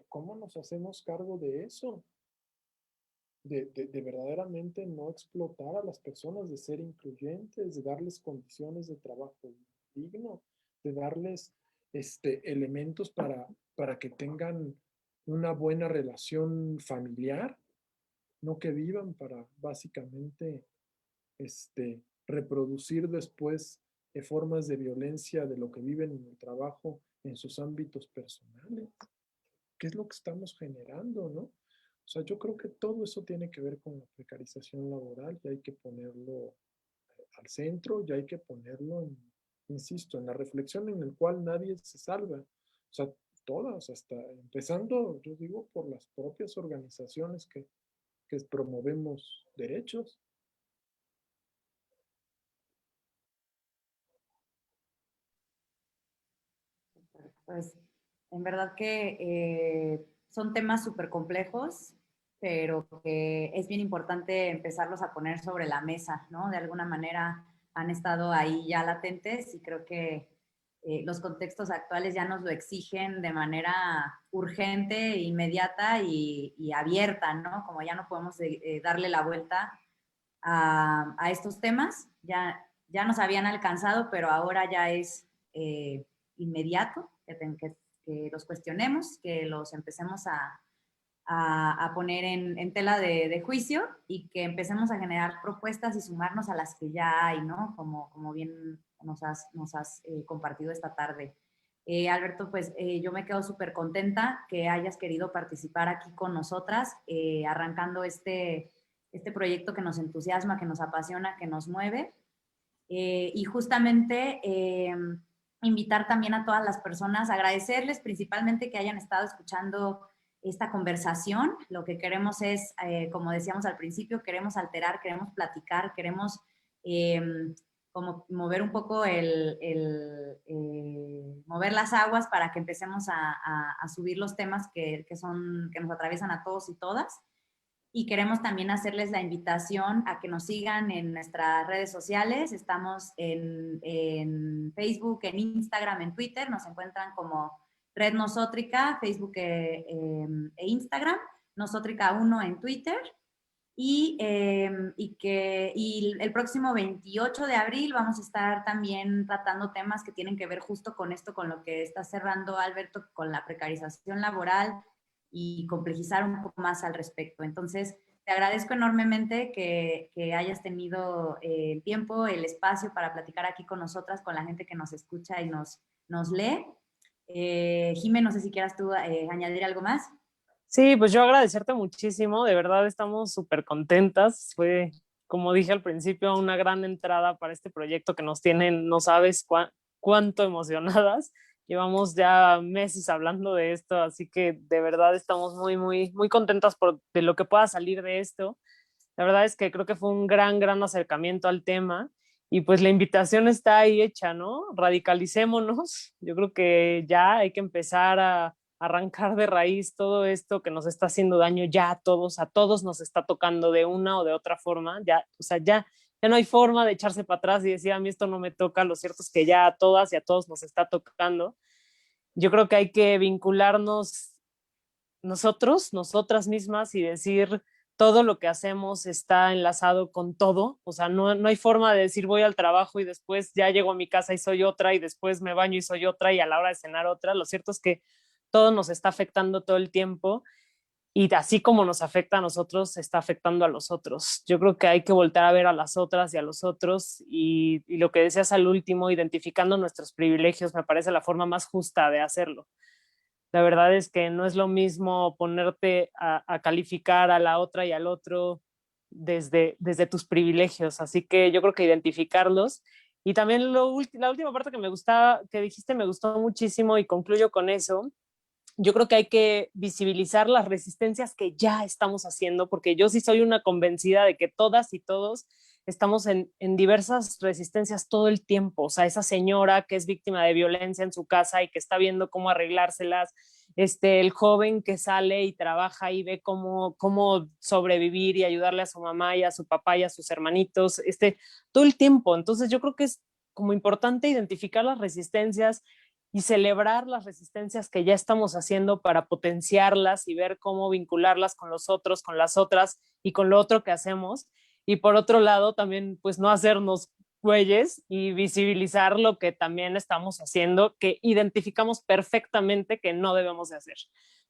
¿Cómo nos hacemos cargo de eso? De verdaderamente no explotar a las personas, de ser incluyentes, de darles condiciones de trabajo digno, de darles elementos para que tengan una buena relación familiar, no que vivan para básicamente reproducir después formas de violencia de lo que viven en el trabajo en sus ámbitos personales. ¿Qué es lo que estamos generando, no? O sea, yo creo que todo eso tiene que ver con la precarización laboral y hay que ponerlo al centro y hay que ponerlo, insisto, en la reflexión en el cual nadie se salva. O sea, todas, hasta empezando, yo digo, por las propias organizaciones que promovemos derechos. Pues en verdad que son temas súper complejos, pero que es bien importante empezarlos a poner sobre la mesa, ¿no? De alguna manera han estado ahí ya latentes y creo que los contextos actuales ya nos lo exigen de manera urgente, inmediata y abierta, ¿no? Como ya no podemos darle la vuelta a estos temas, ya nos habían alcanzado, pero ahora ya es inmediato que los cuestionemos, que los empecemos a poner en tela de juicio y que empecemos a generar propuestas y sumarnos a las que ya hay, ¿no? Como bien nos has compartido esta tarde. Alberto, pues yo me quedo súper contenta que hayas querido participar aquí con nosotras, arrancando este proyecto que nos entusiasma, que nos apasiona, que nos mueve. Y justamente invitar también a todas las personas, agradecerles principalmente que hayan estado escuchando esta conversación. Lo que queremos es, como decíamos al principio, queremos alterar, queremos platicar, queremos como mover un poco mover las aguas para que empecemos a subir los temas que nos atraviesan a todos y todas. Y queremos también hacerles la invitación a que nos sigan en nuestras redes sociales. Estamos en Facebook, en Instagram, en Twitter. Nos encuentran como Red Nosótrica, Facebook e Instagram. Nosótrica 1 en Twitter. Y el próximo 28 de abril vamos a estar también tratando temas que tienen que ver justo con esto, con lo que está cerrando Alberto, con la precarización laboral y complejizar un poco más al respecto. Entonces, te agradezco enormemente que hayas tenido el tiempo, el espacio para platicar aquí con nosotras, con la gente que nos escucha y nos lee. Jimé, no sé si quieras tú añadir algo más. Sí, pues yo agradecerte muchísimo, de verdad estamos súper contentas. Fue, como dije al principio, una gran entrada para este proyecto que nos tienen, no sabes cuánto emocionadas. Llevamos ya meses hablando de esto, así que de verdad estamos muy, muy, muy contentas de lo que pueda salir de esto. La verdad es que creo que fue un gran acercamiento al tema y pues la invitación está ahí hecha, ¿no? Radicalicémonos. Yo creo que ya hay que empezar a arrancar de raíz todo esto que nos está haciendo daño ya a todos nos está tocando de una o de otra forma, ya, o sea, ya no hay forma de echarse para atrás y decir a mí esto no me toca, lo cierto es que ya a todas y a todos nos está tocando. Yo creo que hay que vincularnos nosotros, nosotras mismas y decir todo lo que hacemos está enlazado con todo, o sea, no hay forma de decir voy al trabajo y después ya llego a mi casa y soy otra y después me baño y soy otra y a la hora de cenar otra. Lo cierto es que todo nos está afectando todo el tiempo y así como nos afecta a nosotros, está afectando a los otros. Yo creo que hay que voltear a ver a las otras y a los otros, y lo que decías al último, identificando nuestros privilegios, me parece la forma más justa de hacerlo. La verdad es que no es lo mismo ponerte a calificar a la otra y al otro desde tus privilegios, así que yo creo que identificarlos. Y también la última parte que me gustaba, que dijiste, me gustó muchísimo y concluyo con eso. Yo creo que hay que visibilizar las resistencias que ya estamos haciendo, porque yo sí soy una convencida de que todas y todos estamos en diversas resistencias todo el tiempo. O sea, esa señora que es víctima de violencia en su casa y que está viendo cómo arreglárselas, el joven que sale y trabaja y ve cómo sobrevivir y ayudarle a su mamá y a su papá y a sus hermanitos, todo el tiempo. Entonces yo creo que es como importante identificar las resistencias y celebrar las resistencias que ya estamos haciendo para potenciarlas y ver cómo vincularlas con los otros, con las otras y con lo otro que hacemos. Y por otro lado, también pues no hacernos güeyes y visibilizar lo que también estamos haciendo, que identificamos perfectamente que no debemos de hacer.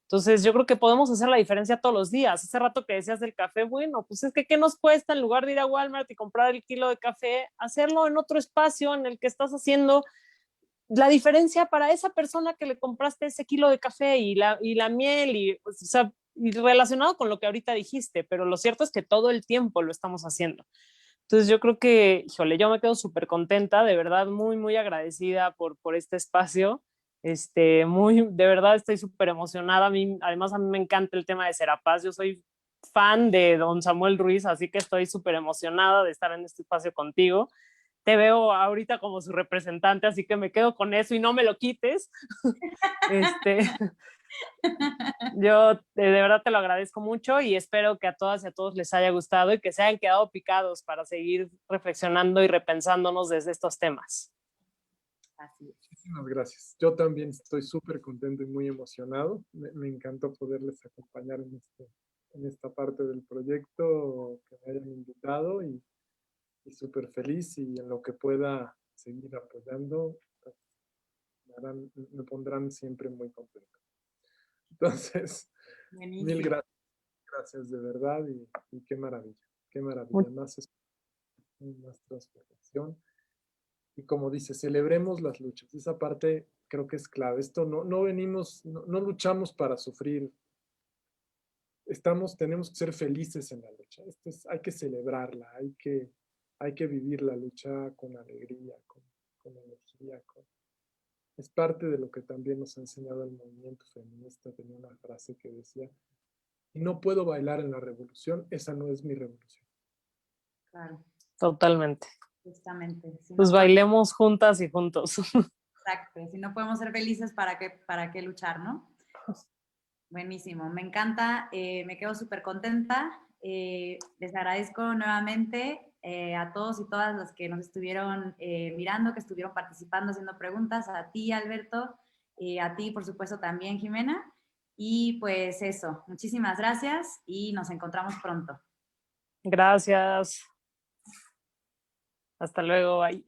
Entonces yo creo que podemos hacer la diferencia todos los días. Hace rato que decías del café, bueno, pues es que ¿qué nos cuesta en lugar de ir a Walmart y comprar el kilo de café, hacerlo en otro espacio en el que estás haciendo la diferencia para esa persona que le compraste ese kilo de café y la miel, y, pues, o sea, y relacionado con lo que ahorita dijiste, pero lo cierto es que todo el tiempo lo estamos haciendo. Entonces yo creo que, híjole, yo me quedo súper contenta, de verdad, muy, muy agradecida por este espacio. De verdad estoy súper emocionada. Además, a mí me encanta el tema de Serapaz. Yo soy fan de don Samuel Ruiz, así que estoy súper emocionada de estar en este espacio contigo. Te veo ahorita como su representante, así que me quedo con eso y no me lo quites. Yo de verdad te lo agradezco mucho y espero que a todas y a todos les haya gustado y que se hayan quedado picados para seguir reflexionando y repensándonos desde estos temas. Así es. Muchísimas gracias. Yo también estoy súper contento y muy emocionado. Me encantó poderles acompañar en esta parte del proyecto, que me hayan invitado, y súper feliz, y en lo que pueda seguir apoyando, pues, me pondrán siempre muy contento. Entonces, Buenísimo. mil gracias de verdad, y qué maravilla, más transformación. Y como dice, celebremos las luchas. Esa parte creo que es clave. Esto no venimos, no luchamos para sufrir. Tenemos que ser felices en la lucha. Hay que celebrarla, hay que vivir la lucha con alegría, con energía. Es parte de lo que también nos ha enseñado el movimiento feminista. Tenía una frase que decía: si no puedo bailar en la revolución, esa no es mi revolución. Claro. Totalmente. Justamente. Si pues no bailemos juntas y juntos. Exacto. Si no podemos ser felices, ¿para qué luchar, no? Buenísimo. Me encanta. Me quedo súper contenta. Les agradezco nuevamente a todos y todas los que nos estuvieron mirando, que estuvieron participando, haciendo preguntas. A ti, Alberto. A ti, por supuesto, también, Jimena. Y pues eso. Muchísimas gracias y nos encontramos pronto. Gracias. Hasta luego. Bye.